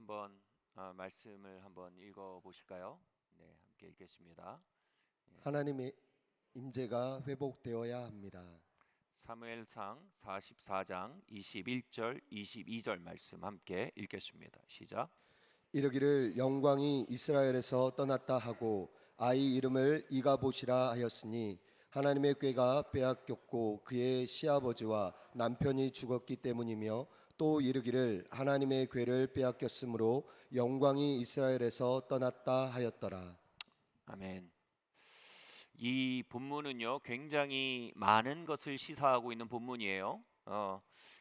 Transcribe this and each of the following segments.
한번 말씀을 한번 읽어 보실까요? 네, 함께 읽겠습니다. 하나님의 임재가 회복되어야 합니다. 사무엘상 44장 21절 22절 말씀 함께 읽겠습니다. 시작. 이르기를 영광이 이스라엘에서 떠났다 하고 아이 이름을 이가봇이라 하였으니 하나님의 꾀가 빼앗겼고 그의 시아버지와 남편이 죽었기 때문이며 또 이르기를 하나님의 꾀를 빼앗겼으므로 영광이 이스라엘에서 떠났다 하였더라. 아멘. 이 본문은요, 굉장히 많은 것을 시사하고 있는 본문이에요.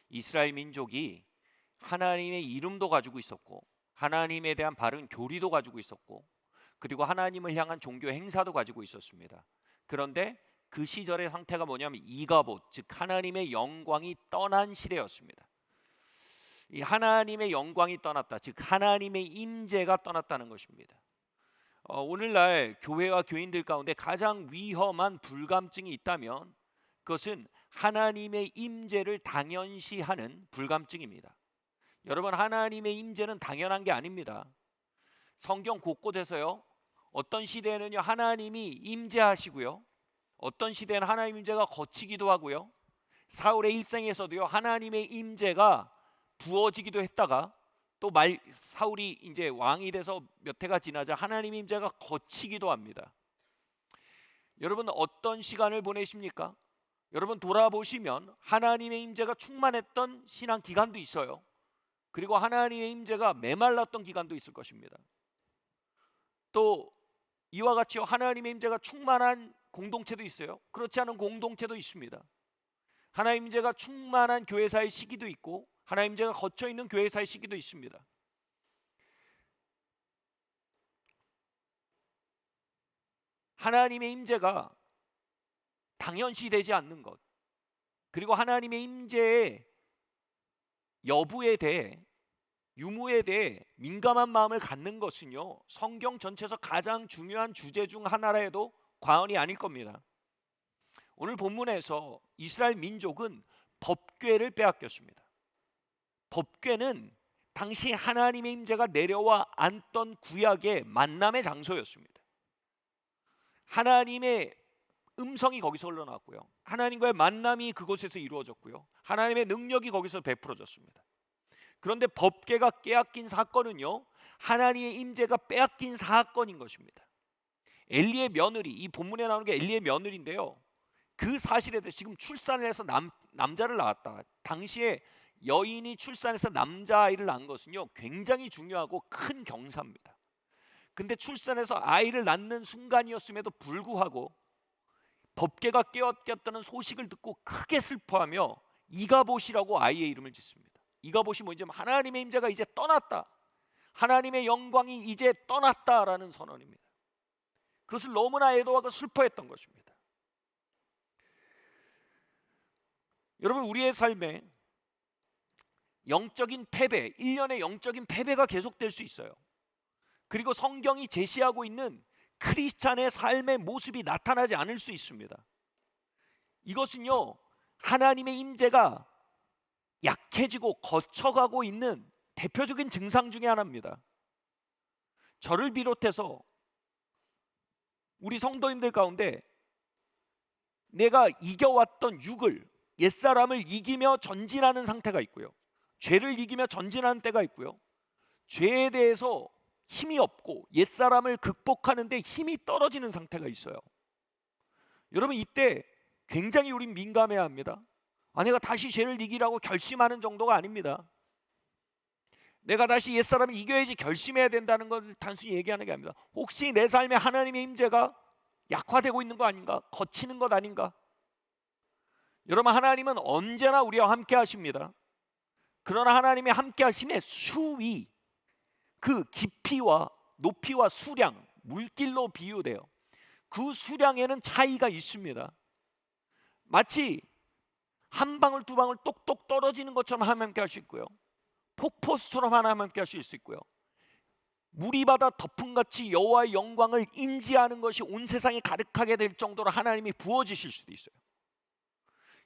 이스라엘 민족이 하나님의 이름도 가지고 있었고, 하나님에 대한 바른 교리도 가지고 있었고, 그리고 하나님을 향한 종교 행사도 가지고 있었습니다. 그런데 그 시절의 상태가 뭐냐면 이가봇, 즉 하나님의 영광이 떠난 시대였습니다. 이 하나님의 영광이 떠났다, 즉 하나님의 임재가 떠났다는 것입니다. 오늘날 교회와 교인들 가운데 가장 위험한 불감증이 있다면 그것은 하나님의 임재를 당연시하는 불감증입니다. 여러분, 하나님의 임재는 당연한 게 아닙니다. 성경 곳곳에서요, 어떤 시대에는요 하나님이 임재하시고요, 어떤 시대에는 하나님 임재가 거치기도 하고요, 사울의 일생에서도요 하나님의 임재가 부어지기도 했다가 또 사울이 이제 왕이 돼서 몇 해가 지나자 하나님의 임재가 거치기도 합니다. 여러분, 어떤 시간을 보내십니까? 여러분, 돌아보시면 하나님의 임재가 충만했던 신앙 기간도 있어요. 그리고 하나님의 임재가 메말랐던 기간도 있을 것입니다. 또 이와 같이 하나님의 임재가 충만한 공동체도 있어요. 그렇지 않은 공동체도 있습니다. 하나님의 임재가 충만한 교회사의 시기도 있고 하나님의 임재가 거쳐 있는 교회사의 시기도 있습니다. 하나님의 임재가 당연시되지 않는 것, 그리고 하나님의 임재의 여부에 대해, 유무에 대해 민감한 마음을 갖는 것은요 성경 전체에서 가장 중요한 주제 중 하나라 해도 과언이 아닐 겁니다. 오늘 본문에서 이스라엘 민족은 법궤를 빼앗겼습니다. 법궤는 당시 하나님의 임재가 내려와 앉던 구약의 만남의 장소였습니다. 하나님의 음성이 거기서 흘러나왔고요, 하나님과의 만남이 그곳에서 이루어졌고요, 하나님의 능력이 거기서 베풀어졌습니다. 그런데 법궤가 빼앗긴 사건은요 하나님의 임재가 빼앗긴 사건인 것입니다. 엘리의 며느리, 이 본문에 나오는 게 엘리의 며느리인데요, 그 사실에 대해서 지금 출산을 해서 남자를 낳았다. 당시에 여인이 출산해서 남자아이를 낳은 것은요 굉장히 중요하고 큰 경사입니다. 근데 출산해서 아이를 낳는 순간이었음에도 불구하고 법궤가 깨었다는 소식을 듣고 크게 슬퍼하며 이가봇이라고 아이의 이름을 짓습니다. 이가봇이 뭐냐면 하나님의 임재가 이제 떠났다, 하나님의 영광이 이제 떠났다라는 선언입니다. 그것을 너무나 애도하고 슬퍼했던 것입니다. 여러분, 우리의 삶에 영적인 패배, 일련의 영적인 패배가 계속될 수 있어요. 그리고 성경이 제시하고 있는 크리스찬의 삶의 모습이 나타나지 않을 수 있습니다. 이것은요 하나님의 임재가 약해지고 거쳐가고 있는 대표적인 증상 중에 하나입니다. 저를 비롯해서 우리 성도님들 가운데 내가 이겨왔던 육을, 옛사람을 이기며 전진하는 상태가 있고요, 죄를 이기며 전진하는 때가 있고요, 죄에 대해서 힘이 없고 옛사람을 극복하는 데 힘이 떨어지는 상태가 있어요. 여러분, 이때 굉장히 우린 민감해야 합니다. 내가 다시 죄를 이기라고 결심하는 정도가 아닙니다. 내가 다시 옛사람을 이겨야지 결심해야 된다는 건 단순히 얘기하는 게 아닙니다. 혹시 내 삶에 하나님의 임재가 약화되고 있는 거 아닌가? 거치는 것 아닌가? 여러분, 하나님은 언제나 우리와 함께 하십니다. 그러나 하나님의 함께 하심의 수위, 그 깊이와 높이와 수량, 물길로 비유돼요. 그 수량에는 차이가 있습니다. 마치 한 방울 두 방울 똑똑 떨어지는 것처럼 하나님께 할 수 있고요, 폭포수처럼 하나님께 할 수 있고요, 물이 바다 덮음같이 여호와의 영광을 인지하는 것이 온 세상에 가득하게 될 정도로 하나님이 부어지실 수도 있어요.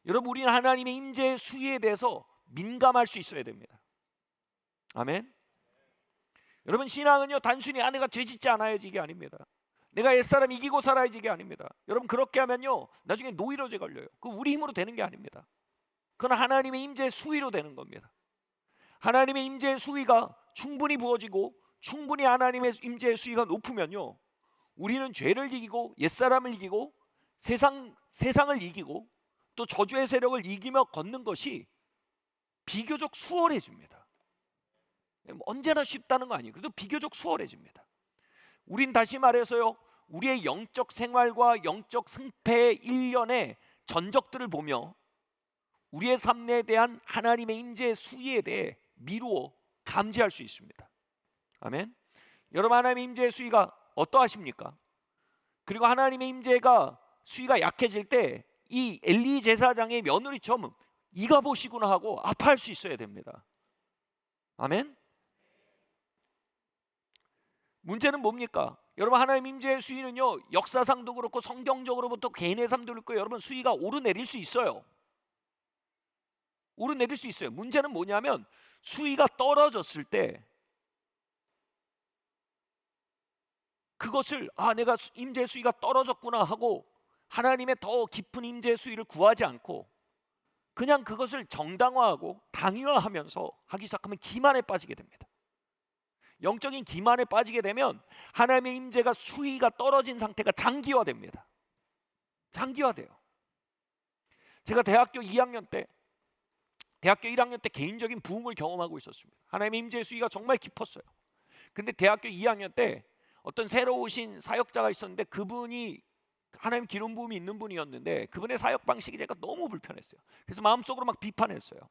여러분, 우리는 하나님의 임재의 수위에 대해서 민감할 수 있어야 됩니다. 아멘. 여러분, 신앙은요 단순히 내가 죄짓지 않아야지 이게 아닙니다. 내가 옛사람 이기고 살아야지 이게 아닙니다. 여러분, 그렇게 하면요 나중에 노이로제 걸려요. 그 우리 힘으로 되는 게 아닙니다. 그건 하나님의 임재의 수위로 되는 겁니다. 하나님의 임재의 수위가 충분히 부어지고 충분히 하나님의 임재의 수위가 높으면요 우리는 죄를 이기고 옛사람을 이기고 세상을 이기고 또 저주의 세력을 이기며 걷는 것이 비교적 수월해집니다. 언제나 쉽다는 거 아니에요. 그래도 비교적 수월해집니다. 우린 다시 말해서요 우리의 영적 생활과 영적 승패의 일련의 전적들을 보며 우리의 삶에 대한 하나님의 임재의 수위에 대해 미루어 감지할 수 있습니다. 아멘. 여러분, 하나님의 임재의 수위가 어떠하십니까? 그리고 하나님의 임재가 수위가 약해질 때 이 엘리 제사장의 며느리처럼 이가 보시구나 하고 아파할 수 있어야 됩니다. 아멘. 문제는 뭡니까? 여러분, 하나님 임재의 수위는요 역사상도 그렇고 성경적으로부터 개인의 삶도 그렇고 여러분 수위가 오르내릴 수 있어요. 오르내릴 수 있어요. 문제는 뭐냐면 수위가 떨어졌을 때 그것을 내가 임재의 수위가 떨어졌구나 하고 하나님의 더 깊은 임재의 수위를 구하지 않고 그냥 그것을 정당화하고 당위화하면서 하기 시작하면 기만에 빠지게 됩니다. 영적인 기만에 빠지게 되면 하나님의 임재가 수위가 떨어진 상태가 장기화됩니다. 장기화돼요. 제가 대학교 1학년 때 개인적인 부흥을 경험하고 있었습니다. 하나님의 임재의 수위가 정말 깊었어요. 근데 대학교 2학년 때 어떤 새로 오신 사역자가 있었는데 그분이 하나님 기름 부음이 있는 분이었는데 그분의 사역 방식이 제가 너무 불편했어요. 그래서 마음속으로 막 비판했어요.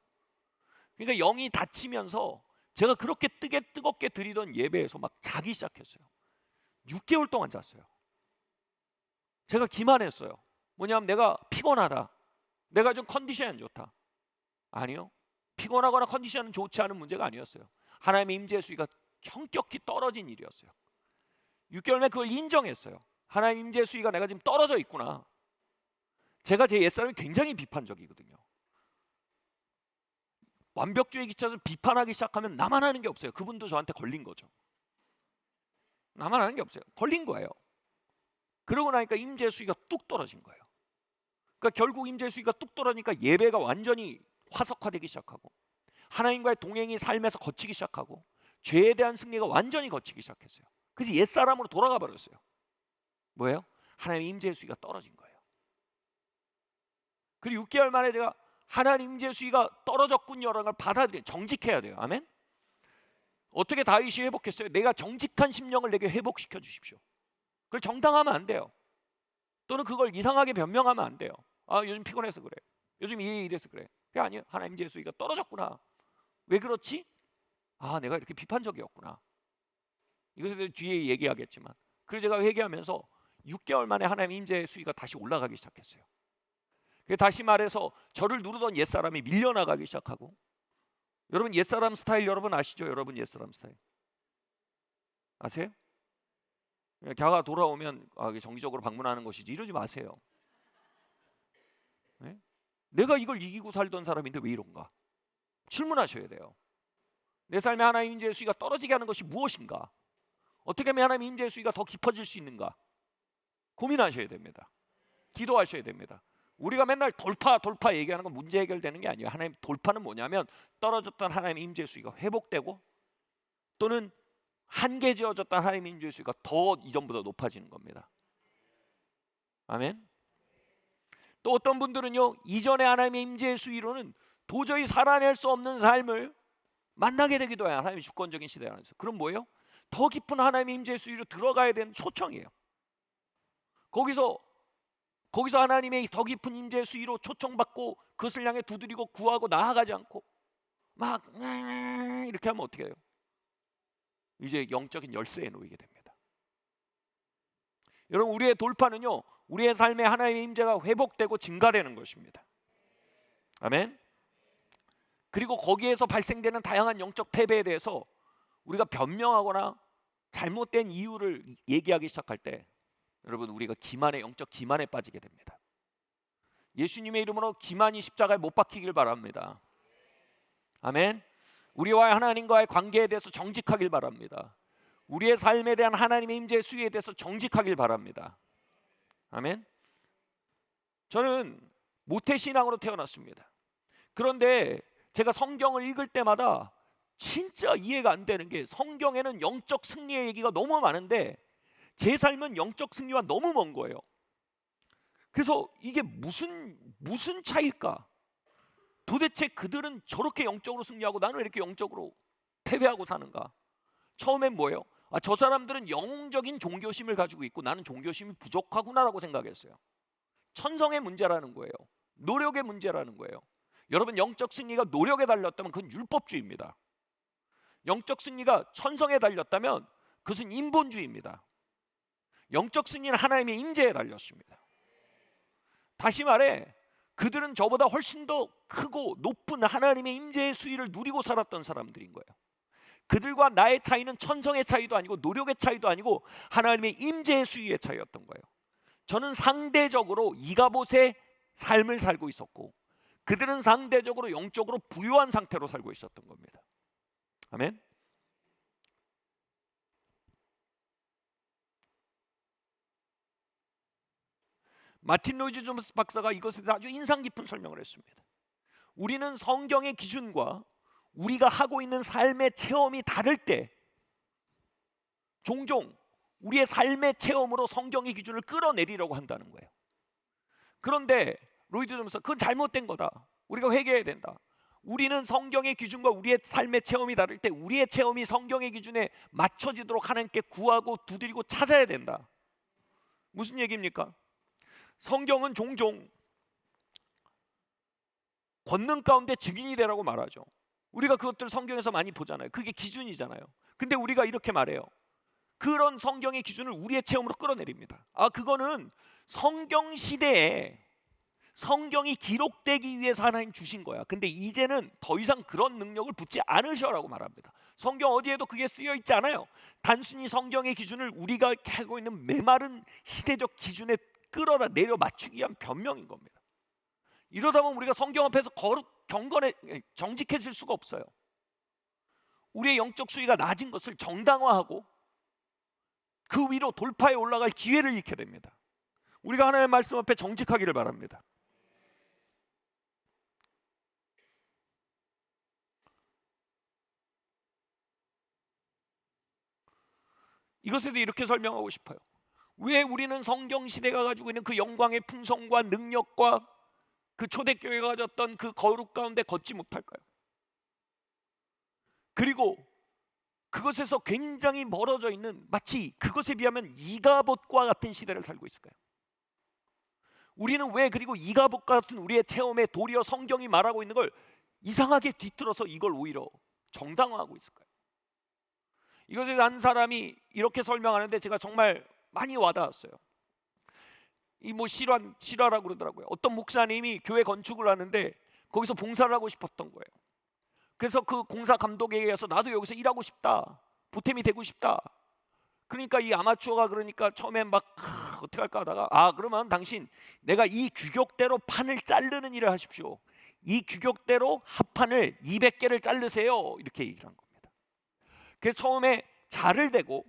그러니까 영이 닫히면서 제가 그렇게 뜨겁게 드리던 예배에서 막 자기 시작했어요. 6개월 동안 잤어요. 제가 기만했어요. 뭐냐면 내가 피곤하다, 내가 좀 컨디션이 안 좋다. 아니요, 피곤하거나 컨디션은 좋지 않은 문제가 아니었어요. 하나님의 임재의 수위가 현격히 떨어진 일이었어요. 6개월 만에 그걸 인정했어요. 하나님 임재의 수위가 내가 지금 떨어져 있구나. 제가 제 옛사람이 굉장히 비판적이거든요. 완벽주의에 기차서 비판하기 시작하면 나만 하는 게 없어요. 그분도 저한테 걸린 거죠. 나만 하는 게 없어요. 걸린 거예요. 그러고 나니까 임재의 수위가 뚝 떨어진 거예요. 그러니까 결국 임재의 수위가 뚝 떨어지니까 예배가 완전히 화석화되기 시작하고 하나님과의 동행이 삶에서 거치기 시작하고 죄에 대한 승리가 완전히 거치기 시작했어요. 그래서 옛사람으로 돌아가 버렸어요. 뭐예요? 하나님의 임재의 수위가 떨어진 거예요. 그리고 6개월 만에 제가 하나님 임재의 수위가 떨어졌군요라는 걸 받아들여요. 정직해야 돼요. 아멘. 어떻게 다윗이 회복했어요? 내가 정직한 심령을 내게 회복시켜 주십시오. 그걸 정당하면 안 돼요. 또는 그걸 이상하게 변명하면 안 돼요. 요즘 피곤해서 그래. 요즘 이래서 그래. 그게 아니에요. 하나님 임재의 수위가 떨어졌구나. 왜 그렇지? 내가 이렇게 비판적이었구나. 이것에 뒤에 얘기하겠지만, 그래서 제가 회개하면서 6개월 만에 하나님 임재의 수위가 다시 올라가기 시작했어요. 다시 말해서 저를 누르던 옛사람이 밀려나가기 시작하고, 여러분 옛사람 스타일 여러분 아시죠? 여러분 옛사람 스타일 아세요? 걔가 돌아오면 정기적으로 방문하는 것이지 이러지 마세요. 네? 내가 이걸 이기고 살던 사람인데 왜 이런가? 질문하셔야 돼요. 내 삶에 하나님 임재의 수위가 떨어지게 하는 것이 무엇인가? 어떻게 하면 하나님 임재의 수위가 더 깊어질 수 있는가? 고민하셔야 됩니다. 기도하셔야 됩니다. 우리가 맨날 돌파 얘기하는 건 문제 해결되는 게 아니에요. 하나님 돌파는 뭐냐면 떨어졌던 하나님의 임재의 수위가 회복되고 또는 한계지어졌던 하나님의 임재의 수위가 더 이전보다 높아지는 겁니다. 아멘. 또 어떤 분들은요 이전에 하나님의 임재의 수위로는 도저히 살아낼 수 없는 삶을 만나게 되기도 해요. 하나님의 주권적인 시대 안에서. 그럼 뭐예요? 더 깊은 하나님의 임재의 수위로 들어가야 되는 초청이에요. 거기서 하나님의 더 깊은 임재의 수위로 초청받고 그것을 향해 두드리고 구하고 나아가지 않고 막 이렇게 하면 어떻게 해요? 이제 영적인 열쇠에 놓이게 됩니다. 여러분, 우리의 돌파는요 우리의 삶에 하나님의 임재가 회복되고 증가되는 것입니다. 아멘. 그리고 거기에서 발생되는 다양한 영적 패배에 대해서 우리가 변명하거나 잘못된 이유를 얘기하기 시작할 때 여러분 우리가 영적 기만에 빠지게 됩니다. 예수님의 이름으로 기만이 십자가에 못 박히길 바랍니다. 아멘. 우리와 하나님과의 관계에 대해서 정직하길 바랍니다. 우리의 삶에 대한 하나님의 임재의 수위에 대해서 정직하길 바랍니다. 아멘. 저는 모태신앙으로 태어났습니다. 그런데 제가 성경을 읽을 때마다 진짜 이해가 안 되는 게, 성경에는 영적 승리의 얘기가 너무 많은데 제 삶은 영적 승리와 너무 먼 거예요. 그래서 이게 무슨 차이일까? 도대체 그들은 저렇게 영적으로 승리하고 나는 왜 이렇게 영적으로 패배하고 사는가? 처음엔 뭐예요? 저 사람들은 영적인 종교심을 가지고 있고 나는 종교심이 부족하구나라고 생각했어요. 천성의 문제라는 거예요. 노력의 문제라는 거예요. 여러분, 영적 승리가 노력에 달렸다면 그건 율법주의입니다. 영적 승리가 천성에 달렸다면 그것은 인본주의입니다. 영적 승리는 하나님의 임재에 달렸습니다. 다시 말해, 그들은 저보다 훨씬 더 크고 높은 하나님의 임재의 수위를 누리고 살았던 사람들인 거예요. 그들과 나의 차이는 천성의 차이도 아니고 노력의 차이도 아니고 하나님의 임재의 수위의 차이였던 거예요. 저는 상대적으로 이가봇의 삶을 살고 있었고 그들은 상대적으로 영적으로 부유한 상태로 살고 있었던 겁니다. 아멘. 마틴 로이드 존스 박사가 이것에 대해서 아주 인상 깊은 설명을 했습니다. 우리는 성경의 기준과 우리가 하고 있는 삶의 체험이 다를 때 종종 우리의 삶의 체험으로 성경의 기준을 끌어내리려고 한다는 거예요. 그런데 로이드 존스, 그건 잘못된 거다. 우리가 회개해야 된다. 우리는 성경의 기준과 우리의 삶의 체험이 다를 때 우리의 체험이 성경의 기준에 맞춰지도록 하나님께 구하고 두드리고 찾아야 된다. 무슨 얘기입니까? 성경은 종종 권능 가운데 증인이 되라고 말하죠. 우리가 그것들 성경에서 많이 보잖아요. 그게 기준이잖아요. 근데 우리가 이렇게 말해요. 그런 성경의 기준을 우리의 체험으로 끌어내립니다. 그거는 성경 시대에 성경이 기록되기 위해서 하나님 주신 거야. 근데 이제는 더 이상 그런 능력을 붙지 않으셔라고 말합니다. 성경 어디에도 그게 쓰여 있지 않아요. 단순히 성경의 기준을 우리가 하고 있는 메마른 시대적 기준에 끌어다 내려 맞추기 위한 변명인 겁니다. 이러다 보면 우리가 성경 앞에서 경건해 정직해질 수가 없어요. 우리의 영적 수위가 낮은 것을 정당화하고 그 위로 돌파해 올라갈 기회를 잃게 됩니다. 우리가 하나님의 말씀 앞에 정직하기를 바랍니다. 이것에 대해 이렇게 설명하고 싶어요. 왜 우리는 성경 시대가 가지고 있는 그 영광의 풍성과 능력과 그 초대교회가 가졌던 그 거룩 가운데 걷지 못할까요? 그리고 그것에서 굉장히 멀어져 있는, 마치 그것에 비하면 이가봇과 같은 시대를 살고 있을까요? 우리는 왜 그리고 이가봇과 같은 우리의 체험에 도리어 성경이 말하고 있는 걸 이상하게 뒤틀어서 이걸 오히려 정당화하고 있을까요? 이것에 한 사람이 이렇게 설명하는데 제가 정말 많이 와닿았어요. 이 실화라고 그러더라고요. 어떤 목사님이 교회 건축을 하는데 거기서 봉사를 하고 싶었던 거예요. 그래서 그 공사 감독에 의해서 나도 여기서 일하고 싶다, 보탬이 되고 싶다. 그러니까 이 아마추어가 그러니까 처음엔 막 어떻게 할까 하다가 그러면 당신 내가 이 규격대로 판을 자르는 일을 하십시오. 이 규격대로 합판을 200개를 자르세요. 이렇게 얘기를 한 겁니다. 그래서 처음에 자를 대고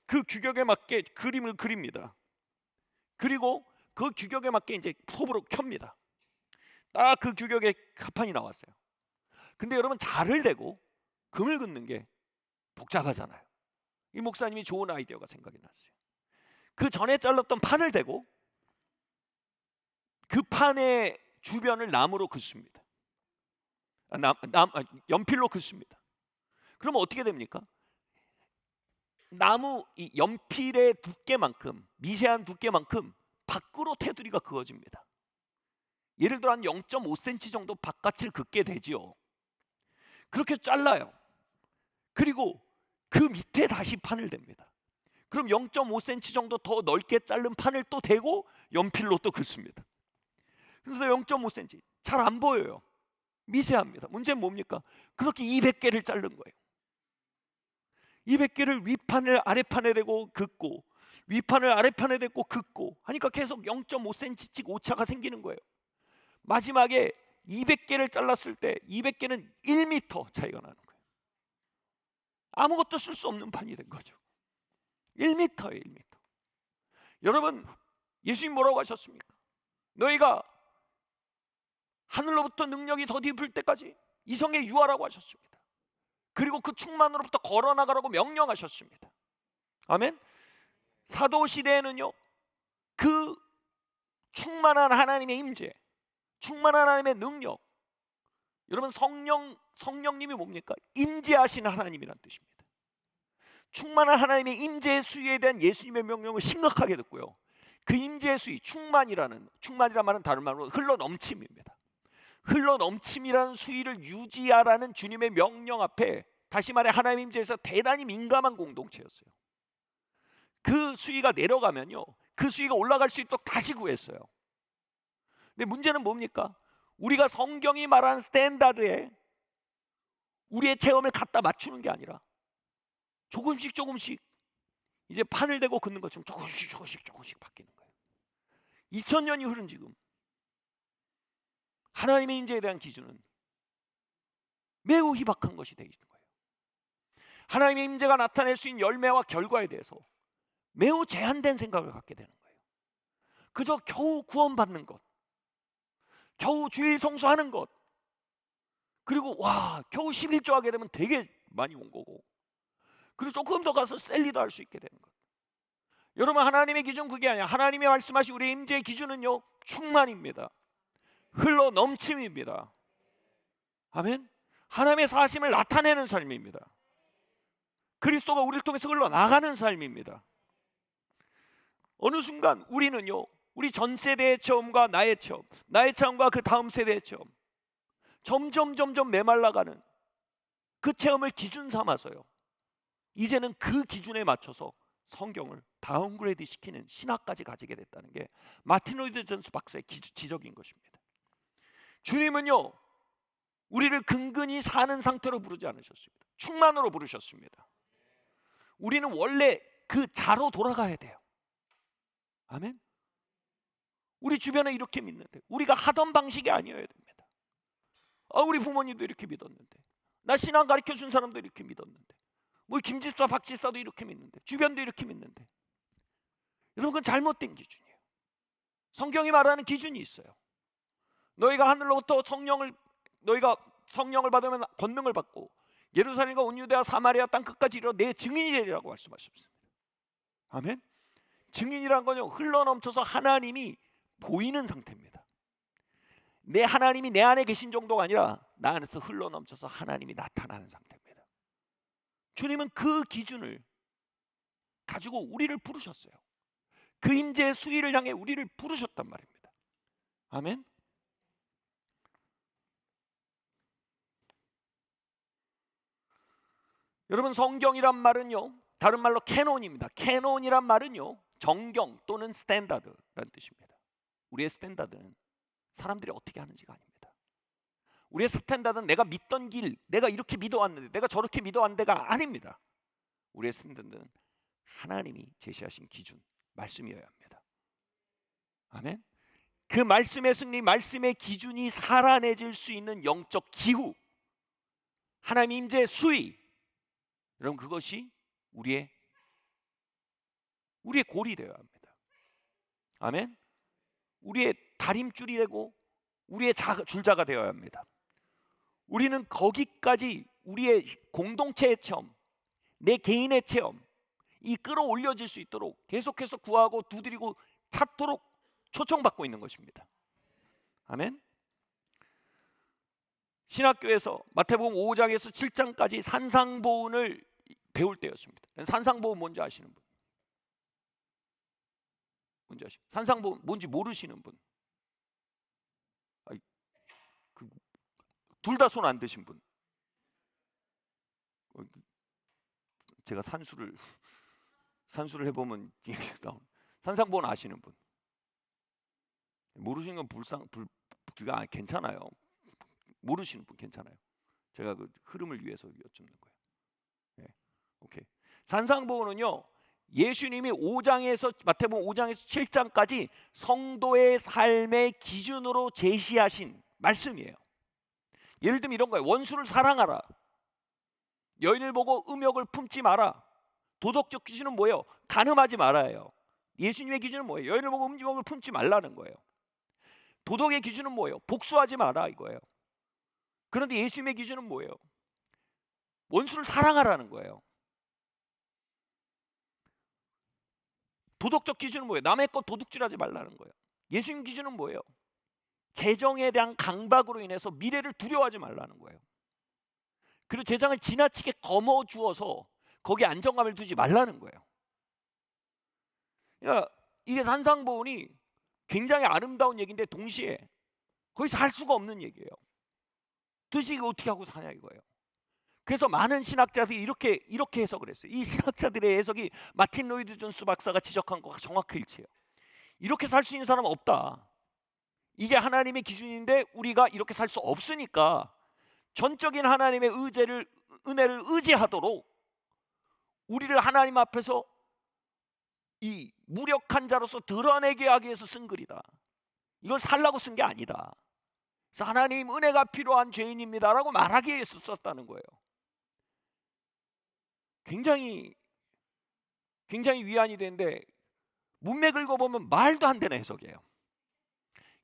그 규격에 맞게 그림을 그립니다. 그리고 그 규격에 맞게 이제 톱으로 켭니다. 딱 그 규격의 합판이 나왔어요. 근데 여러분, 자를 대고 금을 긋는 게 복잡하잖아요. 이 목사님이 좋은 아이디어가 생각이 났어요. 그 전에 잘랐던 판을 대고 그 판의 주변을 나무로 긋습니다. 연필로 긋습니다. 그러면 어떻게 됩니까? 나무 이 연필의 두께만큼, 미세한 두께만큼 밖으로 테두리가 그어집니다. 예를 들어 한 0.5cm 정도 바깥을 긋게 되지요. 그렇게 잘라요. 그리고 그 밑에 다시 판을 댑니다. 그럼 0.5cm 정도 더 넓게 자른 판을 또 대고 연필로 또 긋습니다. 그래서 0.5cm 잘 안 보여요. 미세합니다. 문제는 뭡니까? 그렇게 200개를 자른 거예요. 200개를 윗판을 아랫판에 대고 긋고 윗판을 아랫판에 대고 긋고 하니까 계속 0.5cm씩 오차가 생기는 거예요. 마지막에 200개를 잘랐을 때 200개는 1m 차이가 나는 거예요. 아무것도 쓸 수 없는 판이 된 거죠. 1m예요. 1m. 여러분, 예수님 뭐라고 하셨습니까? 너희가 하늘로부터 능력이 덧입을 때까지 이성에 유하라고 하셨습니다. 그리고 그 충만으로부터 걸어나가라고 명령하셨습니다. 아멘. 사도 시대에는요, 그 충만한 하나님의 임재, 충만한 하나님의 능력, 여러분, 성령님이 뭡니까? 임재하신 하나님이란 뜻입니다. 충만한 하나님의 임재의 수위에 대한 예수님의 명령을 심각하게 듣고요, 그 임재의 수위, 충만이란 말은 다른 말로 흘러 넘침입니다. 흘러 넘침이라는 수위를 유지하라는 주님의 명령 앞에, 다시 말해 하나님의 임재에서 대단히 민감한 공동체였어요. 그 수위가 내려가면요, 그 수위가 올라갈 수 있도록 다시 구했어요. 근데 문제는 뭡니까? 우리가 성경이 말하는 스탠다드에 우리의 체험을 갖다 맞추는 게 아니라 조금씩 이제 판을 대고 긋는 것처럼 조금씩 바뀌는 거예요. 2000년이 흐른 지금 하나님의 인재에 대한 기준은 매우 희박한 것이 되어 있는 거예요. 하나님의 임재가 나타낼 수 있는 열매와 결과에 대해서 매우 제한된 생각을 갖게 되는 거예요. 그저 겨우 구원받는 것, 겨우 주일 성수하는 것, 그리고 겨우 11조 하게 되면 되게 많이 온 거고, 그리고 조금 더 가서 셀리도 할 수 있게 되는 것. 여러분, 하나님의 기준 그게 아니야. 하나님이 말씀하신 우리의 임재의 기준은요, 충만입니다. 흘러 넘침입니다. 아멘. 하나님의 사심을 나타내는 삶입니다. 그리스도가 우리를 통해서 흘러나가는 삶입니다. 어느 순간 우리는요, 우리 전 세대의 체험과 나의 체험과 그 다음 세대의 체험, 점점 메말라가는 그 체험을 기준 삼아서요, 이제는 그 기준에 맞춰서 성경을 다운그레이드 시키는 신학까지 가지게 됐다는 게 마틴 로이드 존스 박사의 지적인 것입니다. 주님은요, 우리를 근근히 사는 상태로 부르지 않으셨습니다. 충만으로 부르셨습니다. 우리는 원래 그 자로 돌아가야 돼요. 아멘. 우리 주변에 이렇게 믿는데 우리가 하던 방식이 아니어야 됩니다. 우리 부모님도 이렇게 믿었는데, 나 신앙 가르쳐준 사람도 이렇게 믿었는데, 뭐 김집사 박집사도 이렇게 믿는데, 주변도 이렇게 믿는데, 여러분, 그건 잘못된 기준이에요. 성경이 말하는 기준이 있어요. 너희가 하늘로부터 너희가 성령을 받으면 권능을 받고 예루살렘과 온 유대와 사마리아 땅 끝까지 이르러 내 증인이 되리라고 말씀하셨습니다. 아멘. 증인이란 건요, 흘러넘쳐서 하나님이 보이는 상태입니다. 내 하나님이 내 안에 계신 정도가 아니라 나 안에서 흘러넘쳐서 하나님이 나타나는 상태입니다. 주님은 그 기준을 가지고 우리를 부르셨어요. 그 임재의 수위를 향해 우리를 부르셨단 말입니다. 아멘. 여러분, 성경이란 말은요, 다른 말로 캐논입니다. 캐논이란 말은요, 정경 또는 스탠다드라는 뜻입니다. 우리의 스탠다드는 사람들이 어떻게 하는지가 아닙니다. 우리의 스탠다드는 내가 믿던 길, 내가 이렇게 믿어왔는데, 내가 저렇게 믿어왔는데가 아닙니다. 우리의 스탠다드는 하나님이 제시하신 기준, 말씀이어야 합니다. 아멘. 그 말씀의 승리, 말씀의 기준이 살아내질 수 있는 영적 기후, 하나님의 임재의 수위, 여러분, 그것이 우리의 골이 되어야 합니다. 아멘. 우리의 다림줄이 되고 우리의 줄자가 되어야 합니다. 우리는 거기까지 우리의 공동체의 체험, 내 개인의 체험, 이 끌어올려질 수 있도록 계속해서 구하고 두드리고 찾도록 초청받고 있는 것입니다. 아멘. 신학교에서 마태복음 5장에서 7장까지 산상보훈을 배울 때였습니다. 산상보훈 뭔지 아시는 분? 뭔지 아시죠? 산상보훈 뭔지 모르시는 분? 둘 다 손 안 드신 분? 제가 산수를 해보면 산상보훈 아시는 분? 모르시는 건 그가 괜찮아요. 모르시는 분 괜찮아요. 제가 그 흐름을 위해서 여쭙는 거예요. 네. 오케이. 산상보훈은요, 예수님이 마태복음 5장에서 7장까지 성도의 삶의 기준으로 제시하신 말씀이에요. 예를 들면 이런 거예요. 원수를 사랑하라. 여인을 보고 음욕을 품지 마라. 도덕적 기준은 뭐예요? 간음하지 말아요. 예수님의 기준은 뭐예요? 여인을 보고 음주먹을 품지 말라는 거예요. 도덕의 기준은 뭐예요? 복수하지 마라 이거예요. 그런데 예수님의 기준은 뭐예요? 원수를 사랑하라는 거예요. 도덕적 기준은 뭐예요? 남의 것 도둑질하지 말라는 거예요. 예수님 기준은 뭐예요? 재정에 대한 강박으로 인해서 미래를 두려워하지 말라는 거예요. 그리고 재정을 지나치게 거머쥐어서 거기에 안정감을 두지 말라는 거예요. 그러니까 이게 산상보훈이 굉장히 아름다운 얘기인데 동시에 거기서 할 수가 없는 얘기예요. 도대체 이거 어떻게 하고 사냐 이거예요. 그래서 많은 신학자들이 이렇게 해석을 했어요. 이 신학자들의 해석이 마틴 로이드 존스 박사가 지적한 것과 정확히 일치해요. 이렇게 살 수 있는 사람은 없다. 이게 하나님의 기준인데 우리가 이렇게 살 수 없으니까 전적인 하나님의 은혜를 의지하도록 우리를 하나님 앞에서 이 무력한 자로서 드러내게 하기 위해서 쓴 글이다. 이걸 살라고 쓴 게 아니다. 그래서 하나님 은혜가 필요한 죄인입니다라고 말하기 위해서 썼다는 거예요. 굉장히 위안이 되는데 문맥을 읽어보면 말도 안 되는 해석이에요.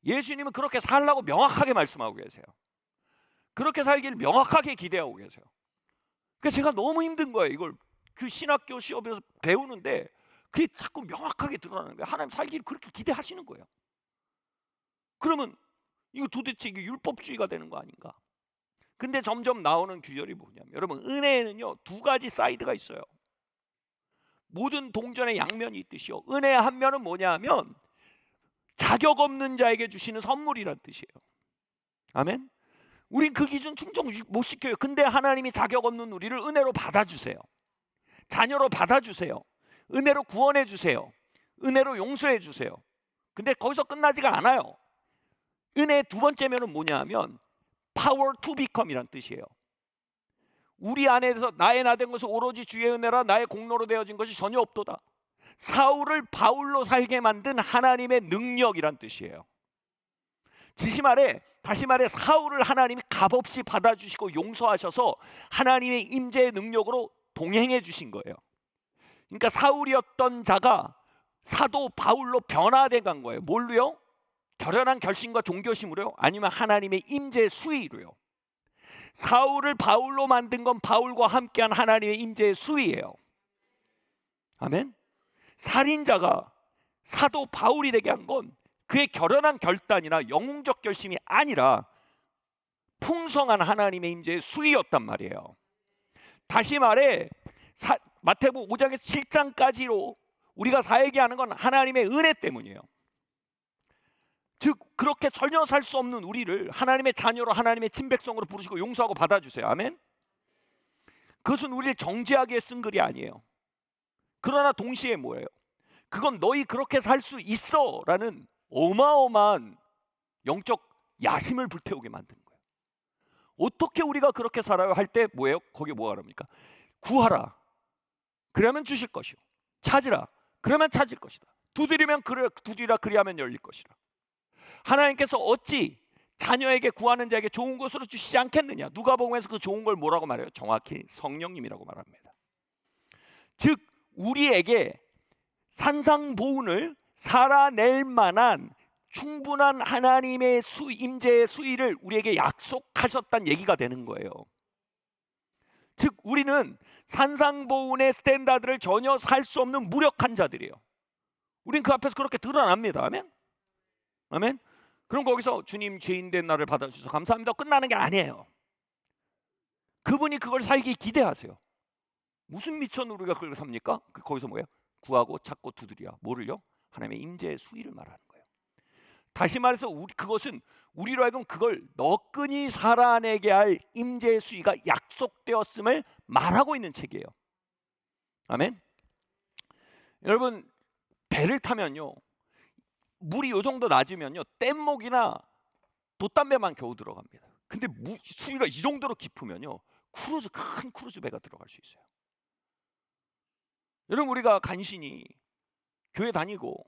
예수님은 그렇게 살라고 명확하게 말씀하고 계세요. 그렇게 살기를 명확하게 기대하고 계세요. 그래서 제가 너무 힘든 거예요. 이걸 그 신학교 시험에서 배우는데 그게 자꾸 명확하게 드러나는 거예요. 하나님 살기를 그렇게 기대하시는 거예요. 그러면 이거 도대체 이게 율법주의가 되는 거 아닌가? 근데 점점 나오는 규절이 뭐냐면 여러분 은혜에는요 두 가지 사이드가 있어요. 모든 동전의 양면이 있듯이요. 은혜의 한 면은 뭐냐면 자격 없는 자에게 주시는 선물이란 뜻이에요. 아멘. 우린 그 기준 충족 못 시켜요. 근데 하나님이 자격 없는 우리를 은혜로 받아주세요. 자녀로 받아주세요. 은혜로 구원해 주세요. 은혜로 용서해 주세요. 근데 거기서 끝나지가 않아요. 은혜의 두 번째 면은 뭐냐면 power to become이란 뜻이에요. 우리 안에서 나의 나된 것은 오로지 주의 은혜라 나의 공로로 되어진 것이 전혀 없도다. 사울을 바울로 살게 만든 하나님의 능력이란 뜻이에요. 다시 말해 사울을 하나님이 값없이 받아주시고 용서하셔서 하나님의 임재의 능력으로 동행해 주신 거예요. 그러니까 사울이었던 자가 사도 바울로 변화돼 간 거예요. 뭘로요? 결연한 결심과 종교심으로요? 아니면 하나님의 임재의 수위로요? 사울을 바울로 만든 건 바울과 함께한 하나님의 임재의 수위예요. 아멘. 살인자가 사도 바울이 되게 한 건 그의 결연한 결단이나 영웅적 결심이 아니라 풍성한 하나님의 임재의 수위였단 말이에요. 다시 말해 마태복음 5장에서 7장까지로 우리가 살게 하는 건 하나님의 은혜 때문이에요. 즉 그렇게 전혀 살 수 없는 우리를 하나님의 자녀로 하나님의 친백성으로 부르시고 용서하고 받아주세요. 아멘. 그것은 우리를 정죄하기 위해 쓴 글이 아니에요. 그러나 동시에 뭐예요? 그건 너희 그렇게 살 수 있어 라는 어마어마한 영적 야심을 불태우게 만든 거예요. 어떻게 우리가 그렇게 살아요? 할 때 뭐예요? 거기에 뭐가 그럽니까? 구하라 그러면 주실 것이요 찾으라 그러면 찾을 것이다. 두드리라 그리하면 열릴 것이라. 하나님께서 어찌 자녀에게 구하는 자에게 좋은 것으로 주시지 않겠느냐. 누가복음에서 그 좋은 걸 뭐라고 말해요? 정확히 성령님이라고 말합니다. 즉 우리에게 산상보훈을 살아낼 만한 충분한 하나님의 임재의 수위를 우리에게 약속하셨다는 얘기가 되는 거예요. 즉 우리는 산상보훈의 스탠다드를 전혀 살 수 없는 무력한 자들이에요. 우린 그 앞에서 그렇게 드러납니다. 아멘. 아멘. 그럼 거기서 주님 죄인 된 나를 받아주셔서 감사합니다 끝나는 게 아니에요. 그분이 그걸 살기 기대하세요. 무슨 미천 우리가 그걸 삽니까? 거기서 뭐예요? 구하고 찾고 두드려. 뭐를요? 하나님의 임재의 수위를 말하는 거예요. 다시 말해서 그것은 우리로 하여금 그걸 너끈히 살아내게 할 임재의 수위가 약속되었음을 말하고 있는 책이에요. 아멘. 여러분 배를 타면요 물이 요 정도 낮으면요 뗏목이나 돛담배만 겨우 들어갑니다. 근데 수위가 이 정도로 깊으면요 큰 크루즈 배가 들어갈 수 있어요. 여러분 우리가 간신히 교회 다니고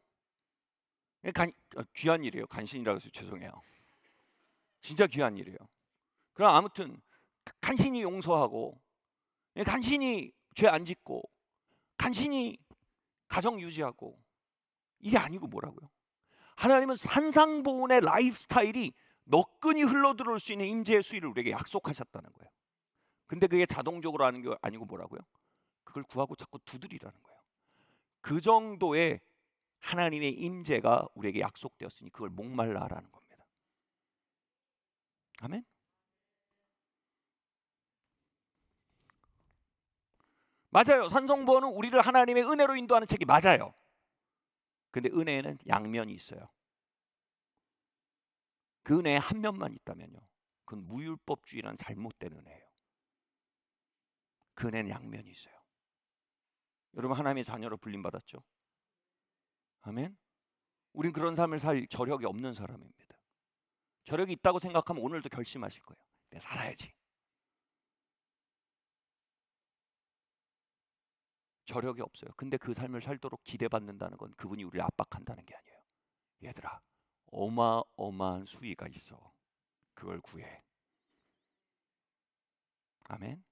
귀한 일이에요. 간신이라고 해서 죄송해요. 진짜 귀한 일이에요. 그럼 아무튼 간신히 용서하고 간신히 죄 안 짓고 간신히 가정 유지하고 이게 아니고 뭐라고요? 하나님은 산상보훈의 라이프 스타일이 너끈히 흘러들어올 수 있는 임재의 수위를 우리에게 약속하셨다는 거예요. 근데 그게 자동적으로 하는 게 아니고 뭐라고요? 그걸 구하고 자꾸 두드리라는 거예요. 그 정도의 하나님의 임재가 우리에게 약속되었으니 그걸 목말라 하라는 겁니다. 아멘. 맞아요. 산성보는 우리를 하나님의 은혜로 인도하는 책이 맞아요. 근데 은혜에는 양면이 있어요. 그 은혜에 한 면만 있다면요, 그건 무율법주의라는 잘못된 은혜예요. 그 은혜는 양면이 있어요. 여러분, 하나님의 자녀로 불림받았죠? 아멘. 우린 그런 삶을 살 저력이 없는 사람입니다. 저력이 있다고 생각하면 오늘도 결심하실 거예요. 내가 살아야지. 저력이 없어요. 근데 그 삶을 살도록 기대받는다는 건 그분이 우리를 압박한다는 게 아니에요. 얘들아, 어마어마한 수위가 있어. 그걸 구해. 아멘.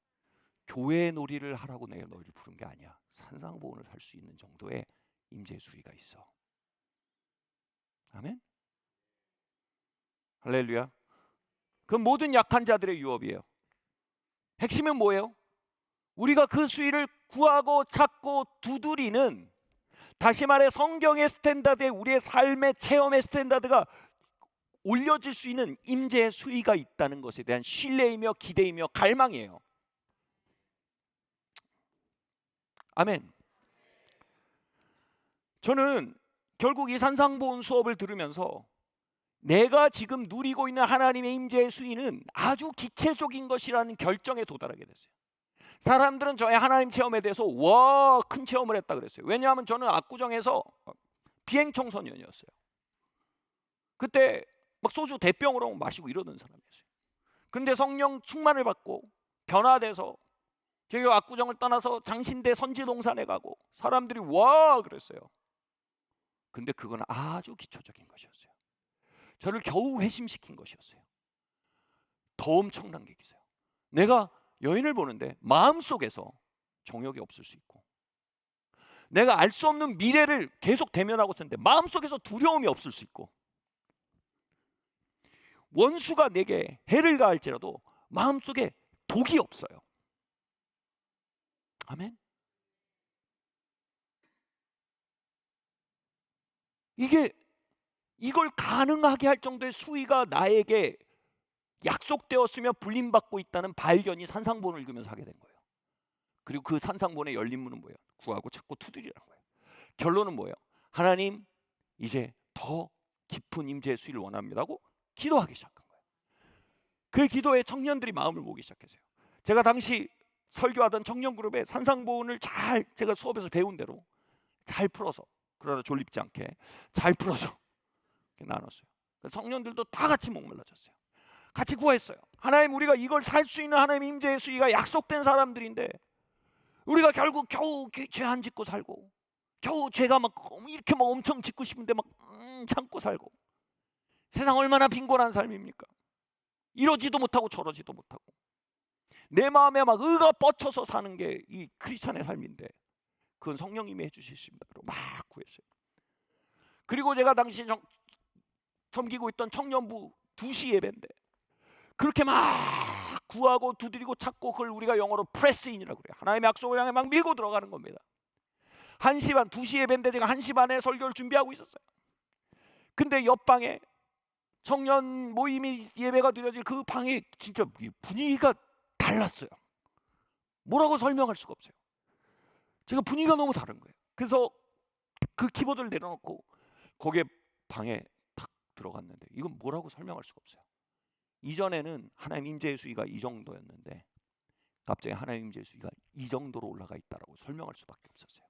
교회 놀이를 하라고 내가 너희를 부른 게 아니야. 산상보훈을 할 수 있는 정도의 임재 수위가 있어. 아멘. 할렐루야. 그 모든 약한 자들의 유업이에요. 핵심은 뭐예요? 우리가 그 수위를 구하고 찾고 두드리는, 다시 말해 성경의 스탠다드에 우리의 삶의 체험의 스탠다드가 올려질 수 있는 임재의 수위가 있다는 것에 대한 신뢰이며 기대이며 갈망이에요. 아멘. 저는 결국 이 산상보훈 수업을 들으면서 내가 지금 누리고 있는 하나님의 임재의 수위는 아주 기체적인 것이라는 결정에 도달하게 됐어요. 사람들은 저의 하나님 체험에 대해서 와, 큰 체험을 했다 그랬어요. 왜냐하면 저는 압구정에서 비행 청소년이었어요. 그때 막 소주 대병으로 마시고 이러던 사람이었어요. 그런데 성령 충만을 받고 변화돼서 제가 압구정을 떠나서 장신대 선지동산에 가고 사람들이 와 그랬어요. 근데 그건 아주 기초적인 것이었어요. 저를 겨우 회심시킨 것이었어요. 더 엄청난 게 있어요. 내가 여인을 보는데 마음속에서 정욕이 없을 수 있고, 내가 알 수 없는 미래를 계속 대면하고 있었는데 마음속에서 두려움이 없을 수 있고, 원수가 내게 해를 가할지라도 마음속에 독이 없어요. 아멘. 이걸 가능하게 할 정도의 수위가 나에게 약속되었으며 불림받고 있다는 발견이 산상보훈을 읽으면서 하게 된 거예요. 그리고 그 산상보훈의 열린 문은 뭐예요? 구하고 찾고 두드리라는 거예요. 결론은 뭐예요? 하나님, 이제 더 깊은 임재의 수위를 원합니다고 기도하기 시작한 거예요. 그 기도에 청년들이 마음을 모으기 시작했어요. 제가 당시 설교하던 청년 그룹에 산상보훈을 잘, 제가 수업에서 배운 대로 잘 풀어서, 그러나 졸립지 않게 잘 풀어서 나눴어요. 청년들도 다 같이 목말라졌어요. 같이 구했어요. 하나님, 우리가 이걸 살 수 있는 하나님 임재의 수위가 약속된 사람들인데 우리가 결국 겨우 죄 안 짓고 살고, 겨우 죄가 막 이렇게 막 엄청 짓고 싶은데 막 참고 살고, 세상 얼마나 빈곤한 삶입니까? 이러지도 못하고 저러지도 못하고 내 마음에 막 의가 뻗쳐서 사는 게 이 크리스찬의 삶인데 그건 성령님이 해주십니다. 막 구했어요. 그리고 제가 당시 섬기고 있던 청년부 2시 예배인데 그렇게 막 구하고 두드리고 찾고, 그걸 우리가 영어로 프레스인이라고 그래요. 하나님의 약속을 향해 막 밀고 들어가는 겁니다. 1시 반, 2시 예배인데 제가 1시 반에 설교를 준비하고 있었어요. 근데 옆방에 청년 모임이 예배가 드려질 그 방에 진짜 분위기가 달랐어요. 뭐라고 설명할 수가 없어요. 제가 분위기가 너무 다른 거예요. 그래서 그 키보드를 내려놓고 거기에 방에 탁 들어갔는데 이건 뭐라고 설명할 수가 없어요. 이전에는 하나님 임재의 수위가 이 정도였는데 갑자기 하나님 임재의 수위가 이 정도로 올라가 있다라고 설명할 수밖에 없었어요.